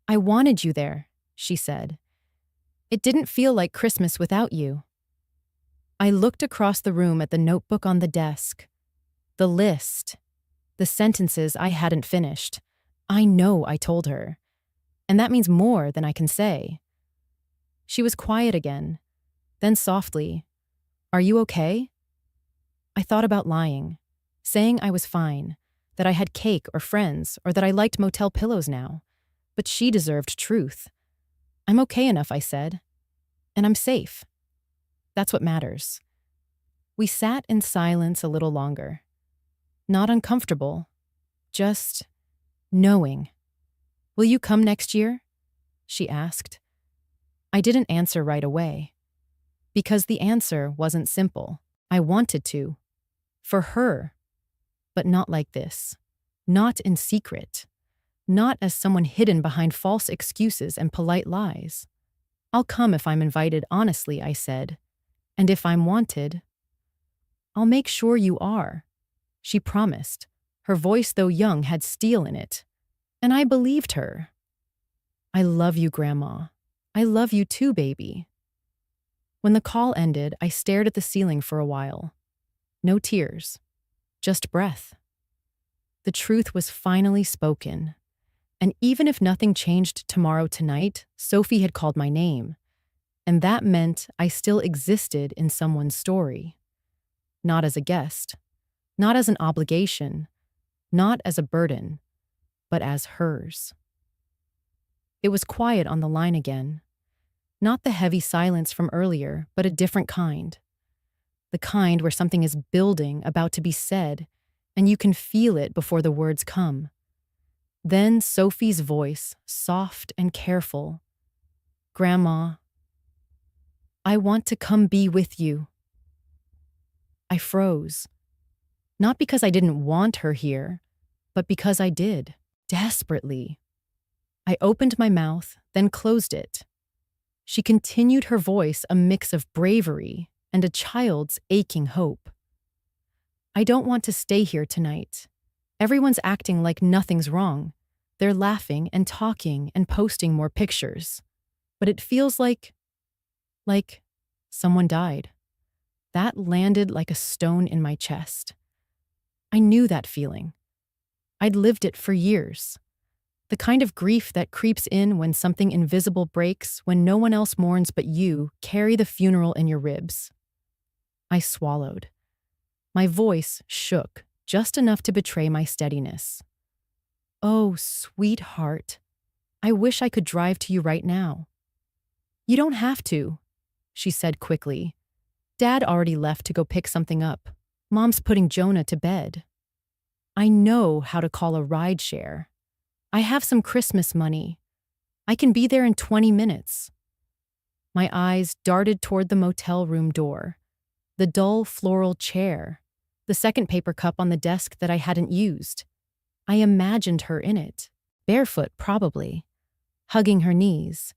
I wanted you there, she said. It didn't feel like Christmas without you. I looked across the room at the notebook on the desk. The list. The sentences I hadn't finished. I know, I told her. And that means more than I can say. She was quiet again. Then softly, Are you okay? I thought about lying, saying I was fine, that I had cake or friends, or that I liked motel pillows now. But she deserved truth. I'm okay enough, I said. And I'm safe. That's what matters. We sat in silence a little longer. Not uncomfortable, just knowing. Will you come next year? She asked. I didn't answer right away. Because the answer wasn't simple. I wanted to. For her. But not like this. Not in secret. Not as someone hidden behind false excuses and polite lies. I'll come if I'm invited, honestly, I said. And if I'm wanted, I'll make sure you are. She promised. Her voice, though young, had steel in it. And I believed her. I love you, Grandma. I love you too, baby. When the call ended, I stared at the ceiling for a while. No tears. Just breath. The truth was finally spoken. And even if nothing changed tomorrow tonight, Sophie had called my name. And that meant I still existed in someone's story. Not as a guest. Not as an obligation. Not as a burden. But as hers. It was quiet on the line again. Not the heavy silence from earlier, but a different kind. The kind where something is building, about to be said, and you can feel it before the words come. Then Sophie's voice, soft and careful. Grandma, I want to come be with you. I froze. Not because I didn't want her here, but because I did, desperately. I opened my mouth, then closed it. She continued, her voice a mix of bravery and a child's aching hope. I don't want to stay here tonight. Everyone's acting like nothing's wrong. They're laughing and talking and posting more pictures. But it feels like someone died. That landed like a stone in my chest. I knew that feeling. I'd lived it for years. The kind of grief that creeps in when something invisible breaks, when no one else mourns but you carry the funeral in your ribs. I swallowed. My voice shook, just enough to betray my steadiness. Oh, sweetheart, I wish I could drive to you right now. You don't have to, she said quickly. Dad already left to go pick something up. Mom's putting Jonah to bed. I know how to call a ride share. I have some Christmas money. I can be there in 20 minutes. My eyes darted toward the motel room door, the dull floral chair, the second paper cup on the desk that I hadn't used. I imagined her in it, barefoot probably, hugging her knees,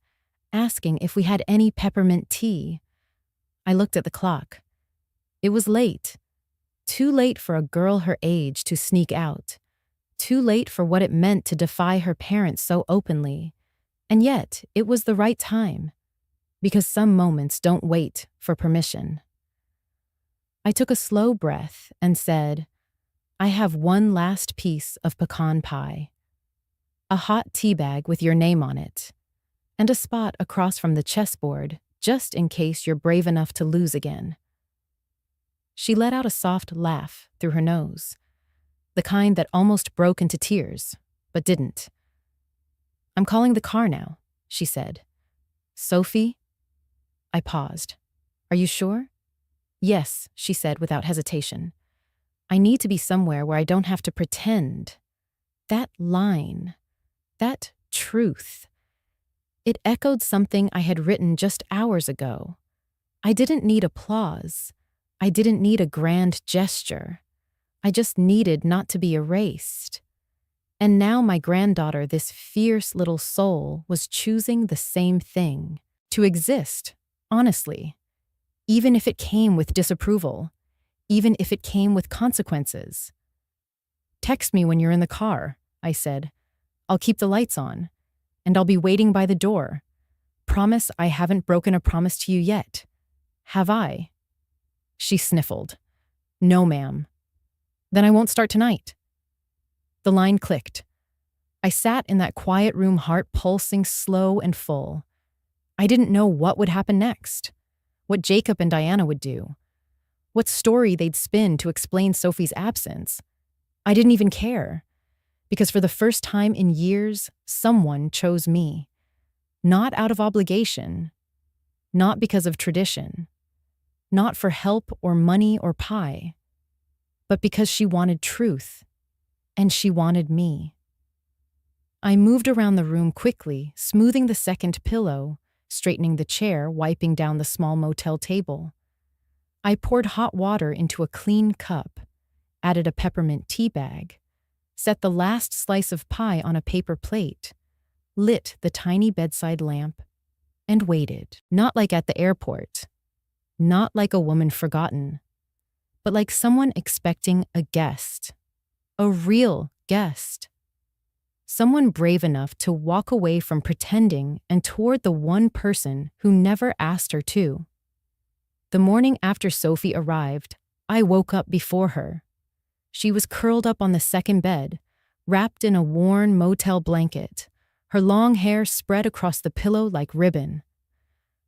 asking if we had any peppermint tea. I looked at the clock. It was late. Too late for a girl her age to sneak out. Too late for what it meant to defy her parents so openly. And yet, it was the right time. Because some moments don't wait for permission. I took a slow breath and said, I have one last piece of pecan pie. A hot tea bag with your name on it. And a spot across from the chessboard, just in case you're brave enough to lose again. She let out a soft laugh through her nose, the kind that almost broke into tears, but didn't. I'm calling the car now, she said. Sophie? I paused. Are you sure? Yes, she said without hesitation. I need to be somewhere where I don't have to pretend. That line, that truth. It echoed something I had written just hours ago. I didn't need applause. I didn't need a grand gesture. I just needed not to be erased. And now my granddaughter, this fierce little soul, was choosing the same thing. To exist, honestly. Even if it came with disapproval. Even if it came with consequences. Text me when you're in the car, I said. I'll keep the lights on. And I'll be waiting by the door. Promise I haven't broken a promise to you yet. Have I? She sniffled. No, ma'am. Then I won't start tonight. The line clicked. I sat in that quiet room, heart pulsing slow and full. I didn't know what would happen next. What Jacob and Diana would do. What story they'd spin to explain Sophie's absence. I didn't even care. Because for the first time in years, someone chose me. Not out of obligation. Not because of tradition. Not for help or money or pie. But because she wanted truth. And she wanted me. I moved around the room quickly, smoothing the second pillow, straightening the chair, wiping down the small motel table. I poured hot water into a clean cup, added a peppermint tea bag, set the last slice of pie on a paper plate, lit the tiny bedside lamp, and waited. Not like at the airport. Not like a woman forgotten. But like someone expecting a guest. A real guest. Someone brave enough to walk away from pretending and toward the one person who never asked her to. The morning after Sophie arrived, I woke up before her. She was curled up on the second bed, wrapped in a worn motel blanket, her long hair spread across the pillow like ribbon.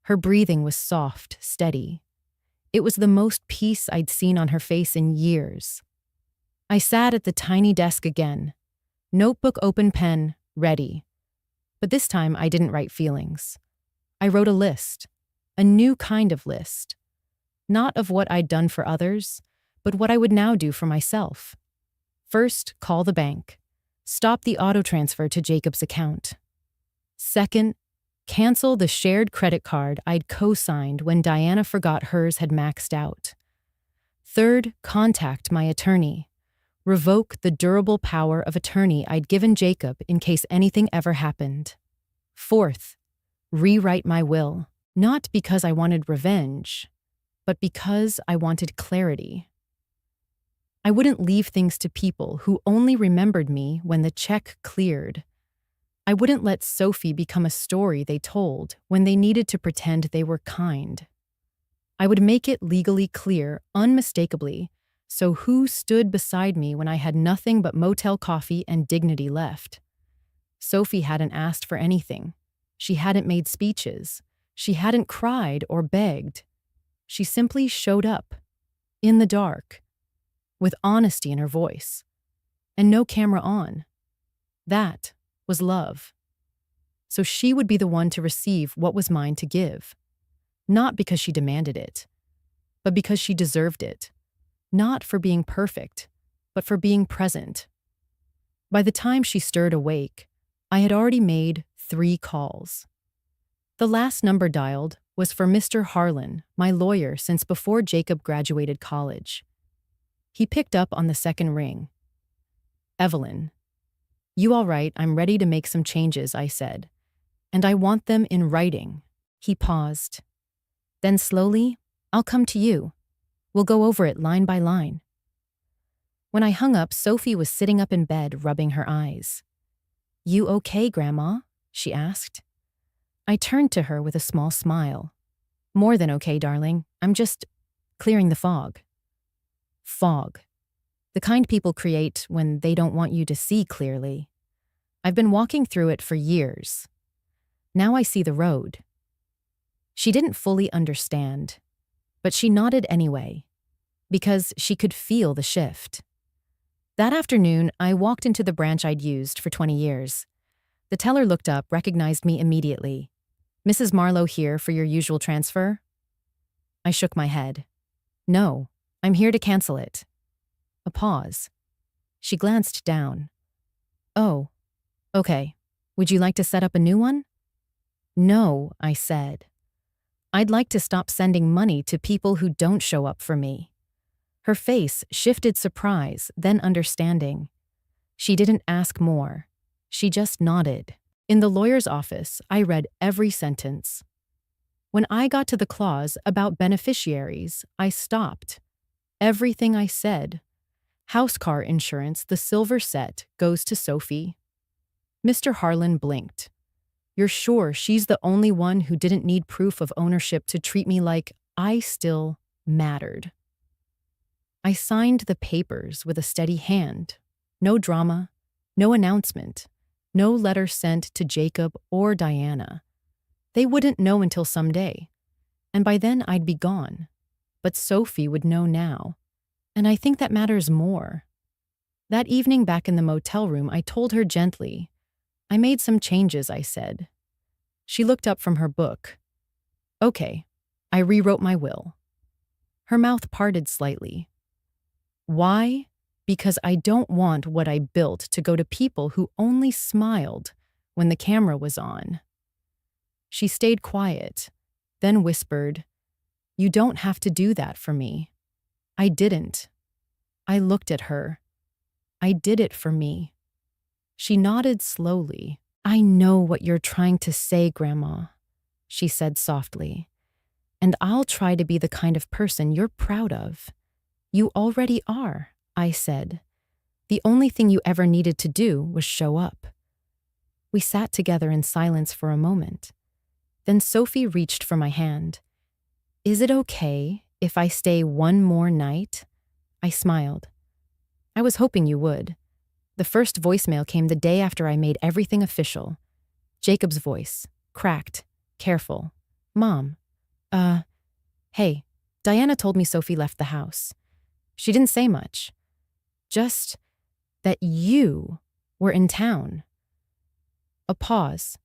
Her breathing was soft, steady. It was the most peace I'd seen on her face in years. I sat at the tiny desk again, notebook open, pen ready. But this time I didn't write feelings. I wrote a list, a new kind of list. Not of what I'd done for others, but what I would now do for myself. First, call the bank. Stop the auto transfer to Jacob's account. Second, cancel the shared credit card I'd co-signed when Diana forgot hers had maxed out. Third, contact my attorney. Revoke the durable power of attorney I'd given Jacob in case anything ever happened. Fourth, rewrite my will. Not because I wanted revenge, but because I wanted clarity. I wouldn't leave things to people who only remembered me when the check cleared. I wouldn't let Sophie become a story they told when they needed to pretend they were kind. I would make it legally clear, unmistakably, so who stood beside me when I had nothing but motel coffee and dignity left. Sophie hadn't asked for anything. She hadn't made speeches. She hadn't cried or begged. She simply showed up, in the dark, with honesty in her voice, and no camera on. That was love. So she would be the one to receive what was mine to give. Not because she demanded it, but because she deserved it. Not for being perfect, but for being present. By the time she stirred awake, I had already made 3 calls. The last number dialed was for Mr. Harlan, my lawyer since before Jacob graduated college. He picked up on the second ring. Evelyn. You all right? I'm ready to make some changes, I said. And I want them in writing. He paused. Then slowly, I'll come to you. We'll go over it line by line. When I hung up, Sophie was sitting up in bed, rubbing her eyes. "You okay, Grandma?" she asked. I turned to her with a small smile. "More than okay, darling. I'm just clearing the fog." Fog. The kind people create when they don't want you to see clearly. I've been walking through it for years. Now I see the road. She didn't fully understand, but she nodded anyway, because she could feel the shift. That afternoon, I walked into the branch I'd used for 20 years. The teller looked up, recognized me immediately. "Mrs. Marlowe here for your usual transfer?" I shook my head. "No, I'm here to cancel it." A pause. She glanced down. "Oh, okay. Would you like to set up a new one?" "No," I said. "I'd like to stop sending money to people who don't show up for me." Her face shifted surprise, then understanding. She didn't ask more. She just nodded. In the lawyer's office, I read every sentence. When I got to the clause about beneficiaries, I stopped. Everything I said. House car insurance, the silver set, goes to Sophie. Mr. Harlan blinked. "You're sure she's the only one who didn't need proof of ownership to treat me like I still mattered?" I signed the papers with a steady hand. No drama, no announcement, no letter sent to Jacob or Diana. They wouldn't know until someday, and by then I'd be gone. But Sophie would know now, and I think that matters more. That evening back in the motel room, I told her gently. "I made some changes," I said. She looked up from her book. "Okay, I rewrote my will." Her mouth parted slightly. "Why? Because I don't want what I built to go to people who only smiled when the camera was on." She stayed quiet, then whispered, "You don't have to do that for me." I didn't. I looked at her. I did it for me. She nodded slowly. "I know what you're trying to say, Grandma," she said softly. "And I'll try to be the kind of person you're proud of." "You already are," I said. "The only thing you ever needed to do was show up." We sat together in silence for a moment. Then Sophie reached for my hand. "Is it okay if I stay one more night?" I smiled. "I was hoping you would." The first voicemail came the day after I made everything official. Jacob's voice, cracked, careful. "Mom, hey, Diana told me Sophie left the house. She didn't say much. Just that you were in town." A pause.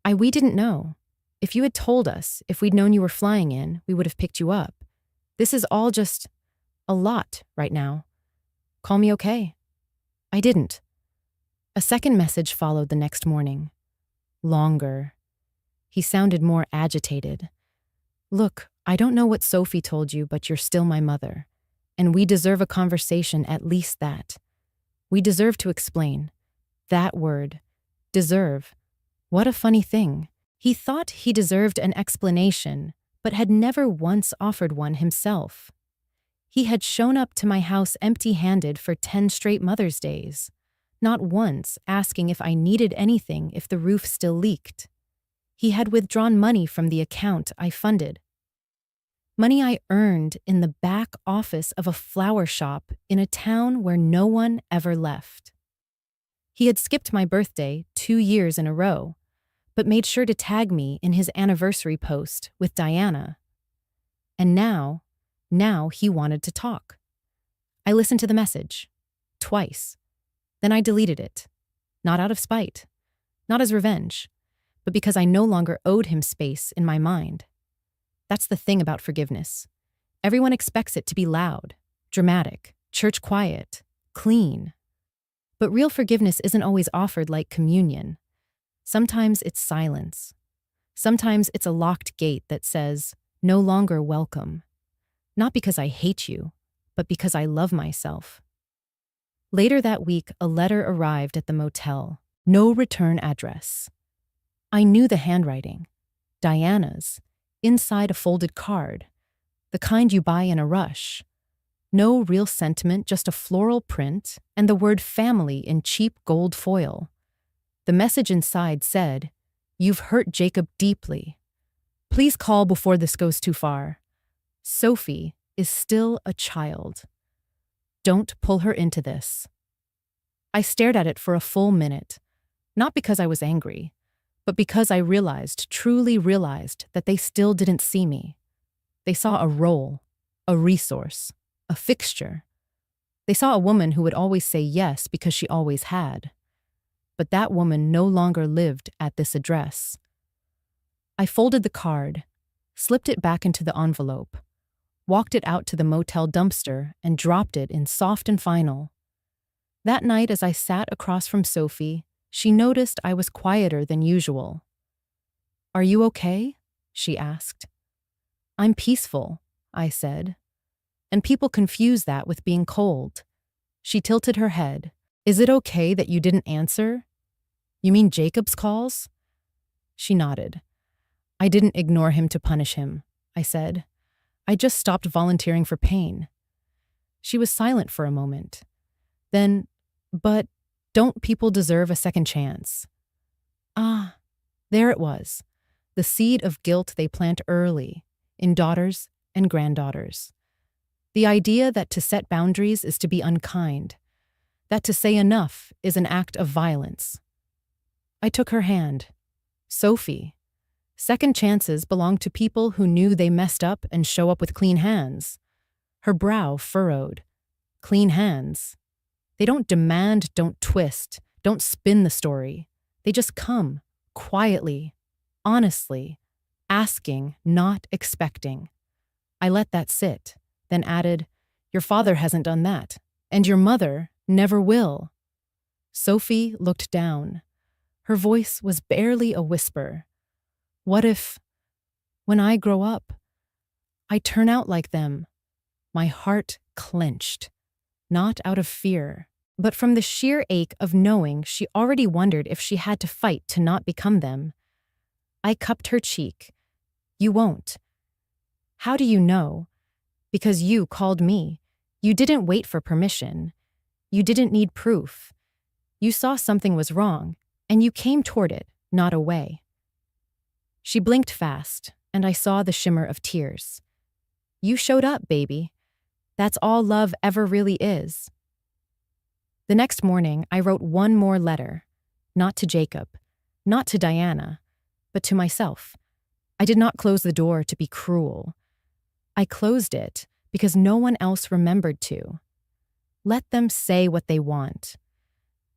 We didn't know. If you had told us, if we'd known you were flying in, we would have picked you up. This is all just a lot right now. Call me okay." I didn't. A second message followed the next morning. Longer. He sounded more agitated. "Look, I don't know what Sophie told you, but you're still my mother. And we deserve a conversation, at least that. We deserve to explain. That word. Deserve. What a funny thing. He thought he deserved an explanation, but had never once offered one himself. He had shown up to my house empty-handed for 10 straight Mother's Days, not once asking if I needed anything if the roof still leaked. He had withdrawn money from the account I funded. Money I earned in the back office of a flower shop in a town where no one ever left. He had skipped my birthday 2 years in a row, but made sure to tag me in his anniversary post with Diana. And now he wanted to talk. I listened to the message. Twice. Then I deleted it. Not out of spite. Not as revenge. But because I no longer owed him space in my mind. That's the thing about forgiveness. Everyone expects it to be loud, dramatic, church quiet, clean. But real forgiveness isn't always offered like communion. Sometimes it's silence. Sometimes it's a locked gate that says, "No longer welcome." Not because I hate you, but because I love myself. Later that week, a letter arrived at the motel. No return address. I knew the handwriting. Diana's. Inside a folded card. The kind you buy in a rush. No real sentiment, just a floral print and the word family in cheap gold foil. The message inside said, "You've hurt Jacob deeply. Please call before this goes too far. Sophie is still a child. Don't pull her into this." I stared at it for a full minute, not because I was angry, but because I realized, truly realized, that they still didn't see me. They saw a role, a resource, a fixture. They saw a woman who would always say yes because she always had. But that woman no longer lived at this address. I folded the card, slipped it back into the envelope, walked it out to the motel dumpster, and dropped it in soft and final. That night, as I sat across from Sophie, she noticed I was quieter than usual. "Are you okay?" she asked. "I'm peaceful," I said. And people confuse that with being cold. She tilted her head. "Is it okay that you didn't answer? You mean Jacob's calls?" She nodded. "I didn't ignore him to punish him," I said. "I just stopped volunteering for pain." She was silent for a moment. Then, "But don't people deserve a second chance?" Ah, there it was. The seed of guilt they plant early, in daughters and granddaughters. The idea that to set boundaries is to be unkind, that to say enough is an act of violence. I took her hand. "Sophie, second chances belong to people who knew they messed up and show up with clean hands." Her brow furrowed. Clean hands. They don't demand, don't twist, don't spin the story. They just come, quietly, honestly, asking, not expecting. I let that sit, then added, "Your father hasn't done that, and your mother never will." Sophie looked down. Her voice was barely a whisper. "What if, when I grow up, I turn out like them?" My heart clenched, not out of fear, but from the sheer ache of knowing she already wondered if she had to fight to not become them. I cupped her cheek. "You won't." "How do you know?" "Because you called me. You didn't wait for permission. You didn't need proof. You saw something was wrong, and you came toward it, not away." She blinked fast, and I saw the shimmer of tears. "You showed up, baby. That's all love ever really is." The next morning, I wrote one more letter, not to Jacob, not to Diana, but to myself. I did not close the door to be cruel. I closed it because no one else remembered to. Let them say what they want.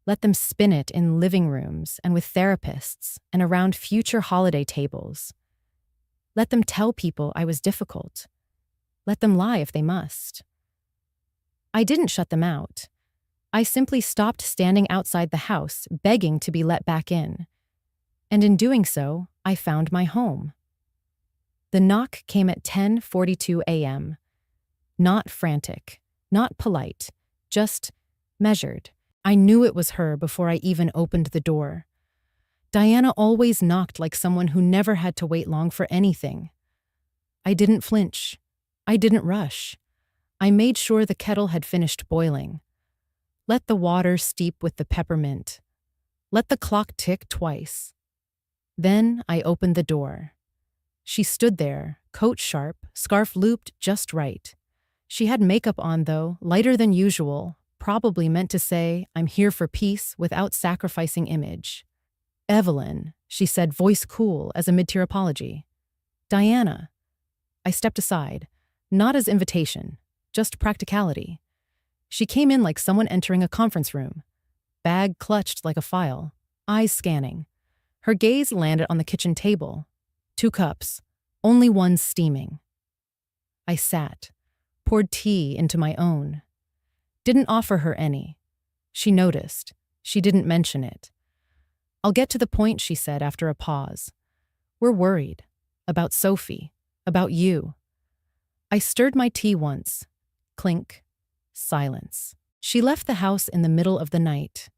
Let them spin it in living rooms and with therapists and around future holiday tables. Let them tell people I was difficult. Let them lie if they must. I didn't shut them out. I simply stopped standing outside the house, begging to be let back in. And in doing so, I found my home. The knock came at 10:42 a.m. Not frantic, not polite, just measured. I knew it was her before I even opened the door. Diana always knocked like someone who never had to wait long for anything. I didn't flinch. I didn't rush. I made sure the kettle had finished boiling. Let the water steep with the peppermint. Let the clock tick twice. Then I opened the door. She stood there, coat sharp, scarf looped just right. She had makeup on, though, lighter than usual, probably meant to say, "I'm here for peace," without sacrificing image. "Evelyn," she said, voice cool as a mid-tier apology. "Diana." I stepped aside, not as invitation, just practicality. She came in like someone entering a conference room, bag clutched like a file, eyes scanning. Her gaze landed on the kitchen table. 2 cups, only one steaming. I sat, poured tea into my own. Didn't offer her any. She noticed. She didn't mention it. "I'll get to the point," she said after a pause. "We're worried. About Sophie. About you." I stirred my tea once. Clink. Silence. She left the house in the middle of the night.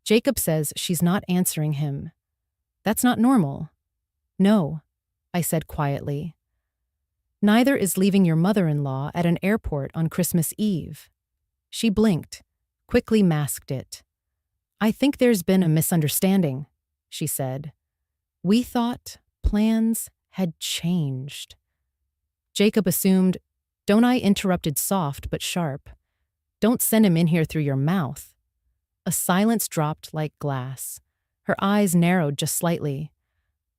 Jacob says she's not answering him. That's not normal. "No," I said quietly. Neither is leaving your mother-in-law at an airport on Christmas Eve. She blinked, quickly masked it. I think there's been a misunderstanding, she said. We thought plans had changed. Jacob assumed, don't I interrupted soft but sharp. Don't send him in here through your mouth. A silence dropped like glass. Her eyes narrowed just slightly.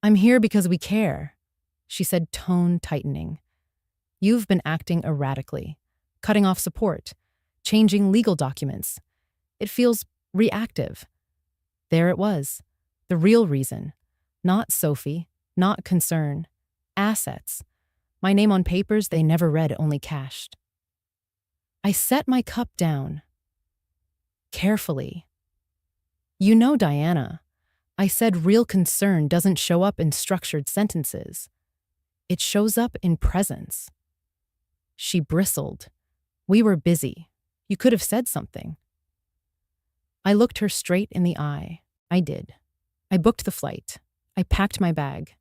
I'm here because we care, she said, tone tightening. You've been acting erratically, cutting off support, changing legal documents. It feels reactive. There it was, the real reason. Not Sophie, not concern. Assets. My name on papers they never read, only cashed. I set my cup down. Carefully. You know, Diana, I said real concern doesn't show up in structured sentences. It shows up in presence. She bristled. We were busy. You could have said something. I looked her straight in the eye. I did. I booked the flight. I packed my bag.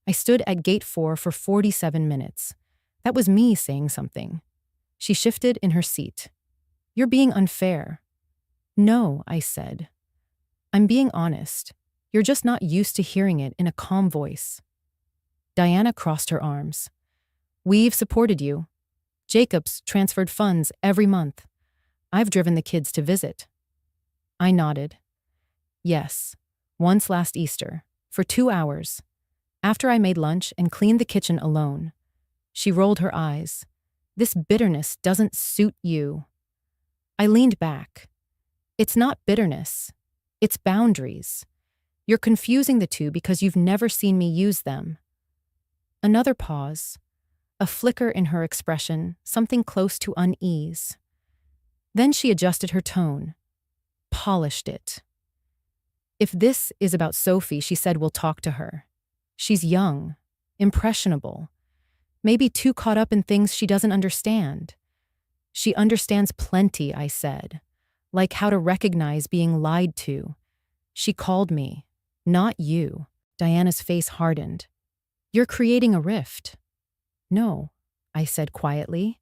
I stood at gate 4 for 47 minutes. That was me saying something. She shifted in her seat. You're being unfair. No, I said. I'm being honest. You're just not used to hearing it in a calm voice. Diana crossed her arms. We've supported you. Jacob's transferred funds every month. I've driven the kids to visit. I nodded. Yes, once last Easter, for 2 hours. After I made lunch and cleaned the kitchen alone. She rolled her eyes. This bitterness doesn't suit you. I leaned back. It's not bitterness. It's boundaries. You're confusing the two because you've never seen me use them. Another pause. A flicker in her expression, something close to unease. Then she adjusted her tone. Polished it. If this is about Sophie, she said we'll talk to her. She's young, impressionable, maybe too caught up in things she doesn't understand. She understands plenty, I said, like how to recognize being lied to. She called me, not you. Diana's face hardened. You're creating a rift. No, I said quietly.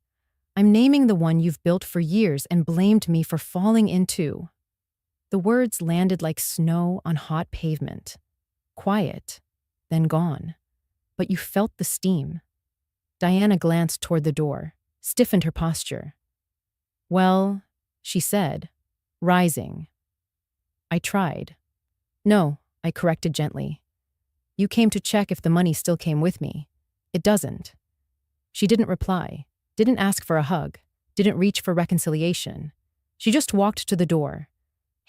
I'm naming the one you've built for years and blamed me for falling into. The words landed like snow on hot pavement. Quiet, then gone. But you felt the steam. Diana glanced toward the door, stiffened her posture. Well, she said, rising. I tried. No, I corrected gently. You came to check if the money still came with me. It doesn't. She didn't reply, didn't ask for a hug, didn't reach for reconciliation. She just walked to the door.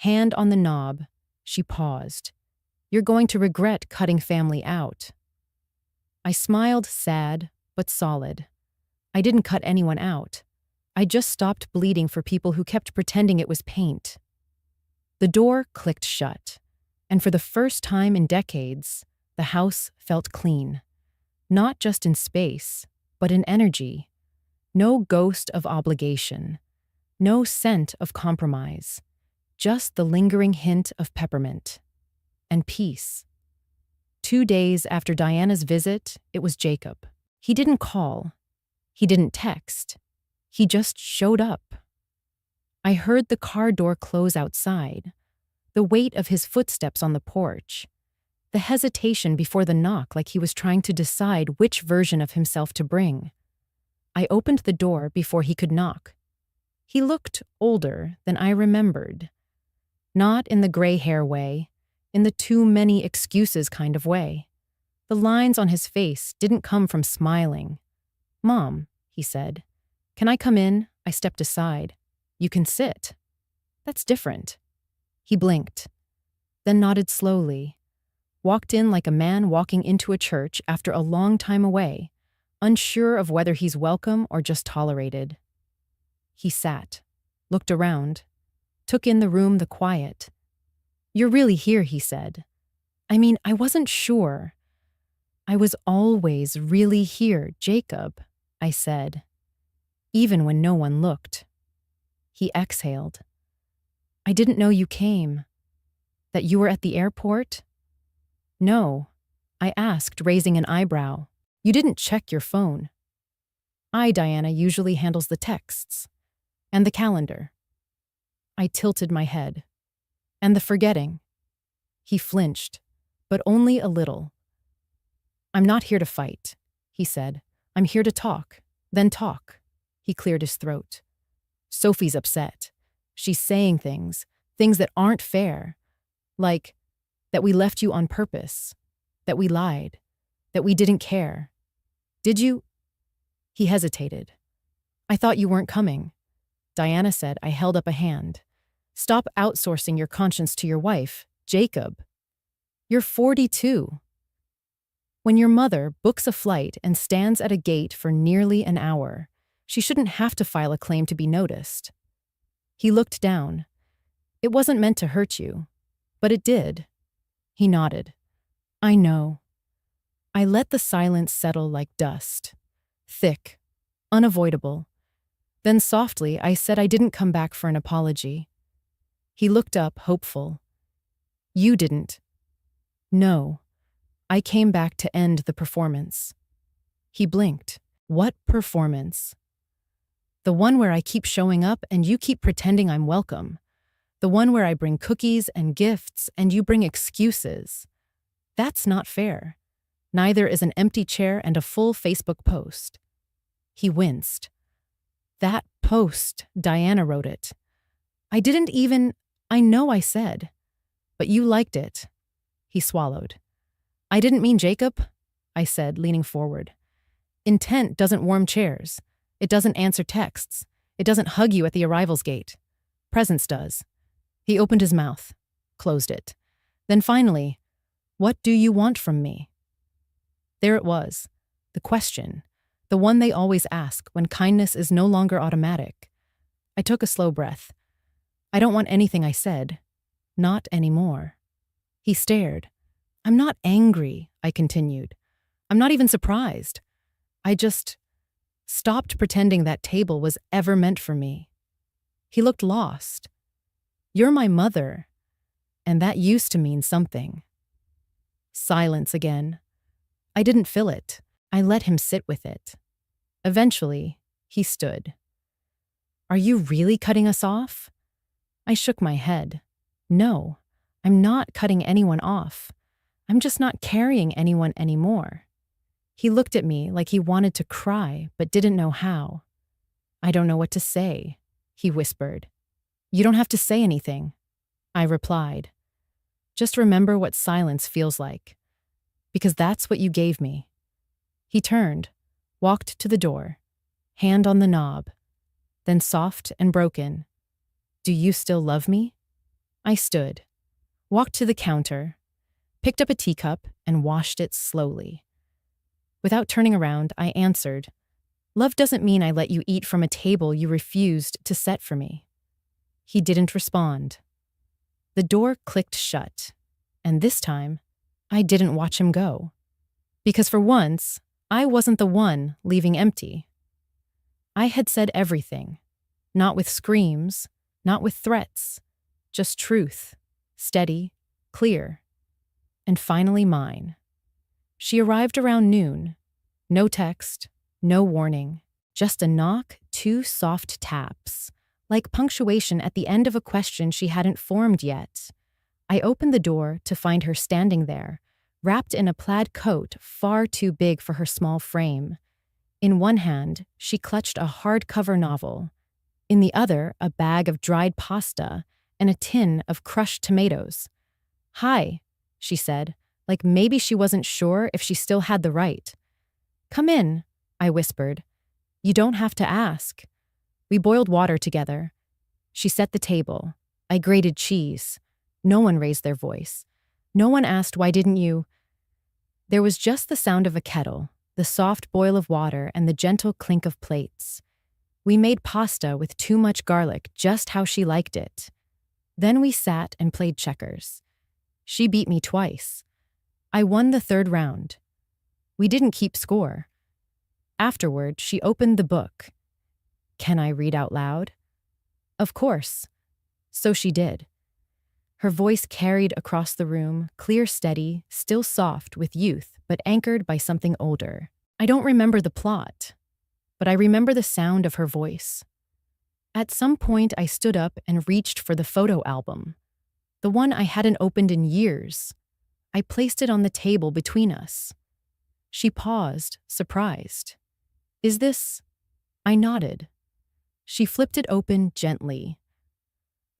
Hand on the knob, she paused. You're going to regret cutting family out. I smiled, sad but solid. I didn't cut anyone out. I just stopped bleeding for people who kept pretending it was paint. The door clicked shut, and for the first time in decades, the house felt clean. Not just in space, but in energy. No ghost of obligation. No scent of compromise. Just the lingering hint of peppermint. And peace. 2 days after Diana's visit, it was Jacob. He didn't call. He didn't text. He just showed up. I heard the car door close outside, the weight of his footsteps on the porch, the hesitation before the knock like he was trying to decide which version of himself to bring. I opened the door before he could knock. He looked older than I remembered. Not in the gray hair way, in the too many excuses kind of way. The lines on his face didn't come from smiling. Mom, he said. Can I come in? I stepped aside. You can sit. That's different. He blinked, then nodded slowly. Walked in like a man walking into a church after a long time away, unsure of whether he's welcome or just tolerated. He sat, looked around, took in the room, the quiet. You're really here, he said. I mean, I wasn't sure. I was always really here, Jacob, I said, even when no one looked. He exhaled. I didn't know you came. That you were at the airport? No, I asked, raising an eyebrow. You didn't check your phone. Diana, usually handles the texts. And the calendar. I tilted my head. And the forgetting. He flinched, but only a little. I'm not here to fight, he said. I'm here to talk. Then talk. He cleared his throat. Sophie's upset. She's saying things that aren't fair. Like, that we left you on purpose. That we lied. That we didn't care. Did you? He hesitated. I thought you weren't coming. Diana said. I held up a hand. Stop outsourcing your conscience to your wife, Jacob. You're 42. When your mother books a flight and stands at a gate for nearly an hour, she shouldn't have to file a claim to be noticed. He looked down. It wasn't meant to hurt you, but it did. He nodded. I know. I let the silence settle like dust. Thick, unavoidable. Then softly, I said I didn't come back for an apology. He looked up, hopeful. You didn't. No. I came back to end the performance. He blinked. What performance? The one where I keep showing up and you keep pretending I'm welcome. The one where I bring cookies and gifts and you bring excuses. That's not fair. Neither is an empty chair and a full Facebook post. He winced. That post, Diana wrote it. I know I said. But you liked it. He swallowed. I didn't mean Jacob, I said, leaning forward. Intent doesn't warm chairs. It doesn't answer texts. It doesn't hug you at the arrivals gate. Presence does. He opened his mouth, closed it. Then finally, what do you want from me? There it was, the question, the one they always ask when kindness is no longer automatic. I took a slow breath. I don't want anything I said. Not anymore. He stared. I'm not angry, I continued. I'm not even surprised. I just stopped pretending that table was ever meant for me. He looked lost. You're my mother, and that used to mean something. Silence again. I didn't fill it. I let him sit with it. Eventually, he stood. Are you really cutting us off? I shook my head. No, I'm not cutting anyone off. I'm just not carrying anyone anymore. He looked at me like he wanted to cry, but didn't know how. I don't know what to say, he whispered. You don't have to say anything, I replied. Just remember what silence feels like, because that's what you gave me. He turned, walked to the door, hand on the knob, then soft and broken. Do you still love me? I stood, walked to the counter, picked up a teacup and washed it slowly. Without turning around, I answered, Love doesn't mean I let you eat from a table you refused to set for me. He didn't respond. The door clicked shut, and this time, I didn't watch him go. Because for once, I wasn't the one leaving empty. I had said everything, not with screams, not with threats, just truth, steady, clear, and finally mine. She arrived around noon. No text, no warning, just a knock, 2 soft taps, like punctuation at the end of a question she hadn't formed yet. I opened the door to find her standing there, wrapped in a plaid coat far too big for her small frame. In one hand, she clutched a hardcover novel. In the other, a bag of dried pasta and a tin of crushed tomatoes. Hi, she said, like maybe she wasn't sure if she still had the right. Come in, I whispered. You don't have to ask. We boiled water together. She set the table. I grated cheese. No one raised their voice. No one asked, why didn't you? There was just the sound of a kettle, the soft boil of water, and the gentle clink of plates. We made pasta with too much garlic, just how she liked it. Then we sat and played checkers. She beat me twice. I won the 3rd round. We didn't keep score. Afterward, she opened the book. Can I read out loud? Of course. So she did. Her voice carried across the room, clear, steady, still soft with youth, but anchored by something older. I don't remember the plot. but I remember the sound of her voice. At some point, I stood up and reached for the photo album, the one I hadn't opened in years. I placed it on the table between us. She paused, surprised. Is this? I nodded. She flipped it open gently.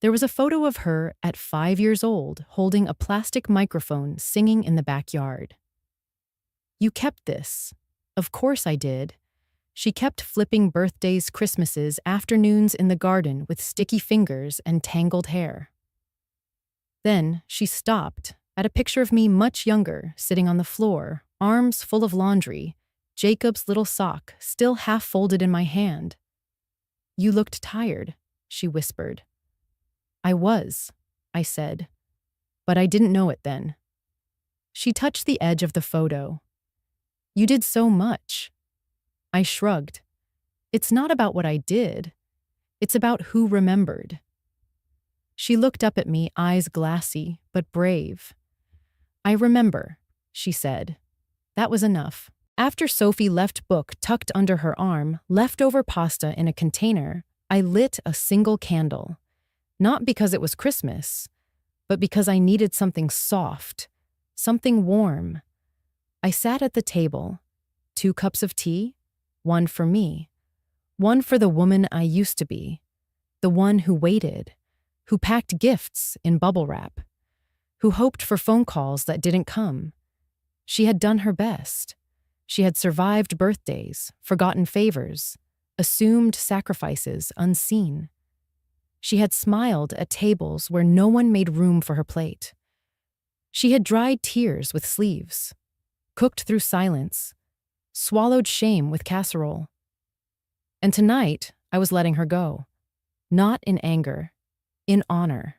There was a photo of her at 5 years old, holding a plastic microphone, singing in the backyard. You kept this. Of course I did. She kept flipping birthdays, Christmases, afternoons in the garden with sticky fingers and tangled hair. Then she stopped at a picture of me much younger, sitting on the floor, arms full of laundry, Jacob's little sock still half folded in my hand. You looked tired, she whispered. I was, I said, but I didn't know it then. She touched the edge of the photo. You did so much. I shrugged. It's not about what I did. It's about who remembered. She looked up at me, eyes glassy, but brave. I remember, she said. That was enough. After Sophie left book tucked under her arm, leftover pasta in a container, I lit a single candle. Not because it was Christmas, but because I needed something soft, something warm. I sat at the table, 2 cups of tea, one for me, one for the woman I used to be, the one who waited, who packed gifts in bubble wrap, who hoped for phone calls that didn't come. She had done her best. She had survived birthdays, forgotten favors, assumed sacrifices unseen. She had smiled at tables where no one made room for her plate. She had dried tears with sleeves, cooked through silence, swallowed shame with casserole. And tonight, I was letting her go. Not in anger, in honor.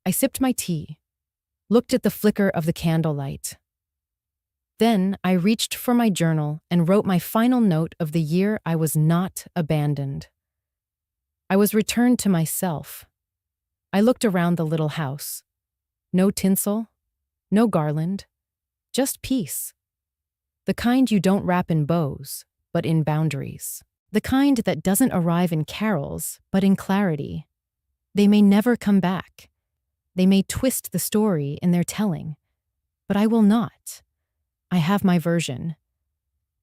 I sipped my tea, looked at the flicker of the candlelight. Then I reached for my journal and wrote my final note of the year I was not abandoned. I was returned to myself. I looked around the little house. No tinsel, no garland, just peace. The kind you don't wrap in bows, but in boundaries. The kind that doesn't arrive in carols, but in clarity. They may never come back. They may twist the story in their telling, but I will not. I have my version.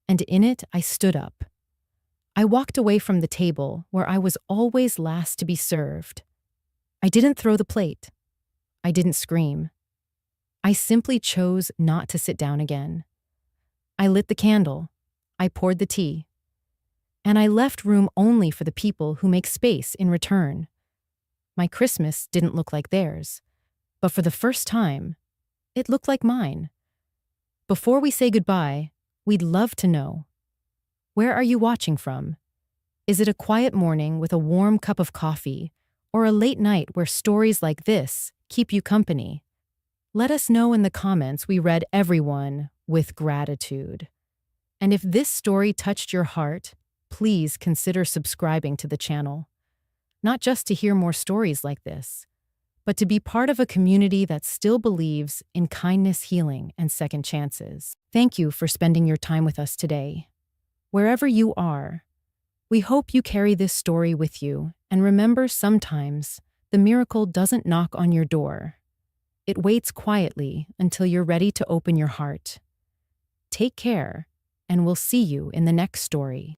And in it, I stood up. I walked away from the table where I was always last to be served. I didn't throw the plate. I didn't scream. I simply chose not to sit down again. I lit the candle. I poured the tea. And I left room only for the people who make space in return. My Christmas didn't look like theirs, but for the first time, it looked like mine. Before we say goodbye, we'd love to know, where are you watching from? Is it a quiet morning with a warm cup of coffee, or a late night where stories like this keep you company? Let us know in the comments. We read everyone with gratitude. And if this story touched your heart, please consider subscribing to the channel. Not just to hear more stories like this, but to be part of a community that still believes in kindness, healing, and second chances. Thank you for spending your time with us today. Wherever you are, we hope you carry this story with you, and remember, sometimes the miracle doesn't knock on your door. It waits quietly until you're ready to open your heart. Take care, and we'll see you in the next story.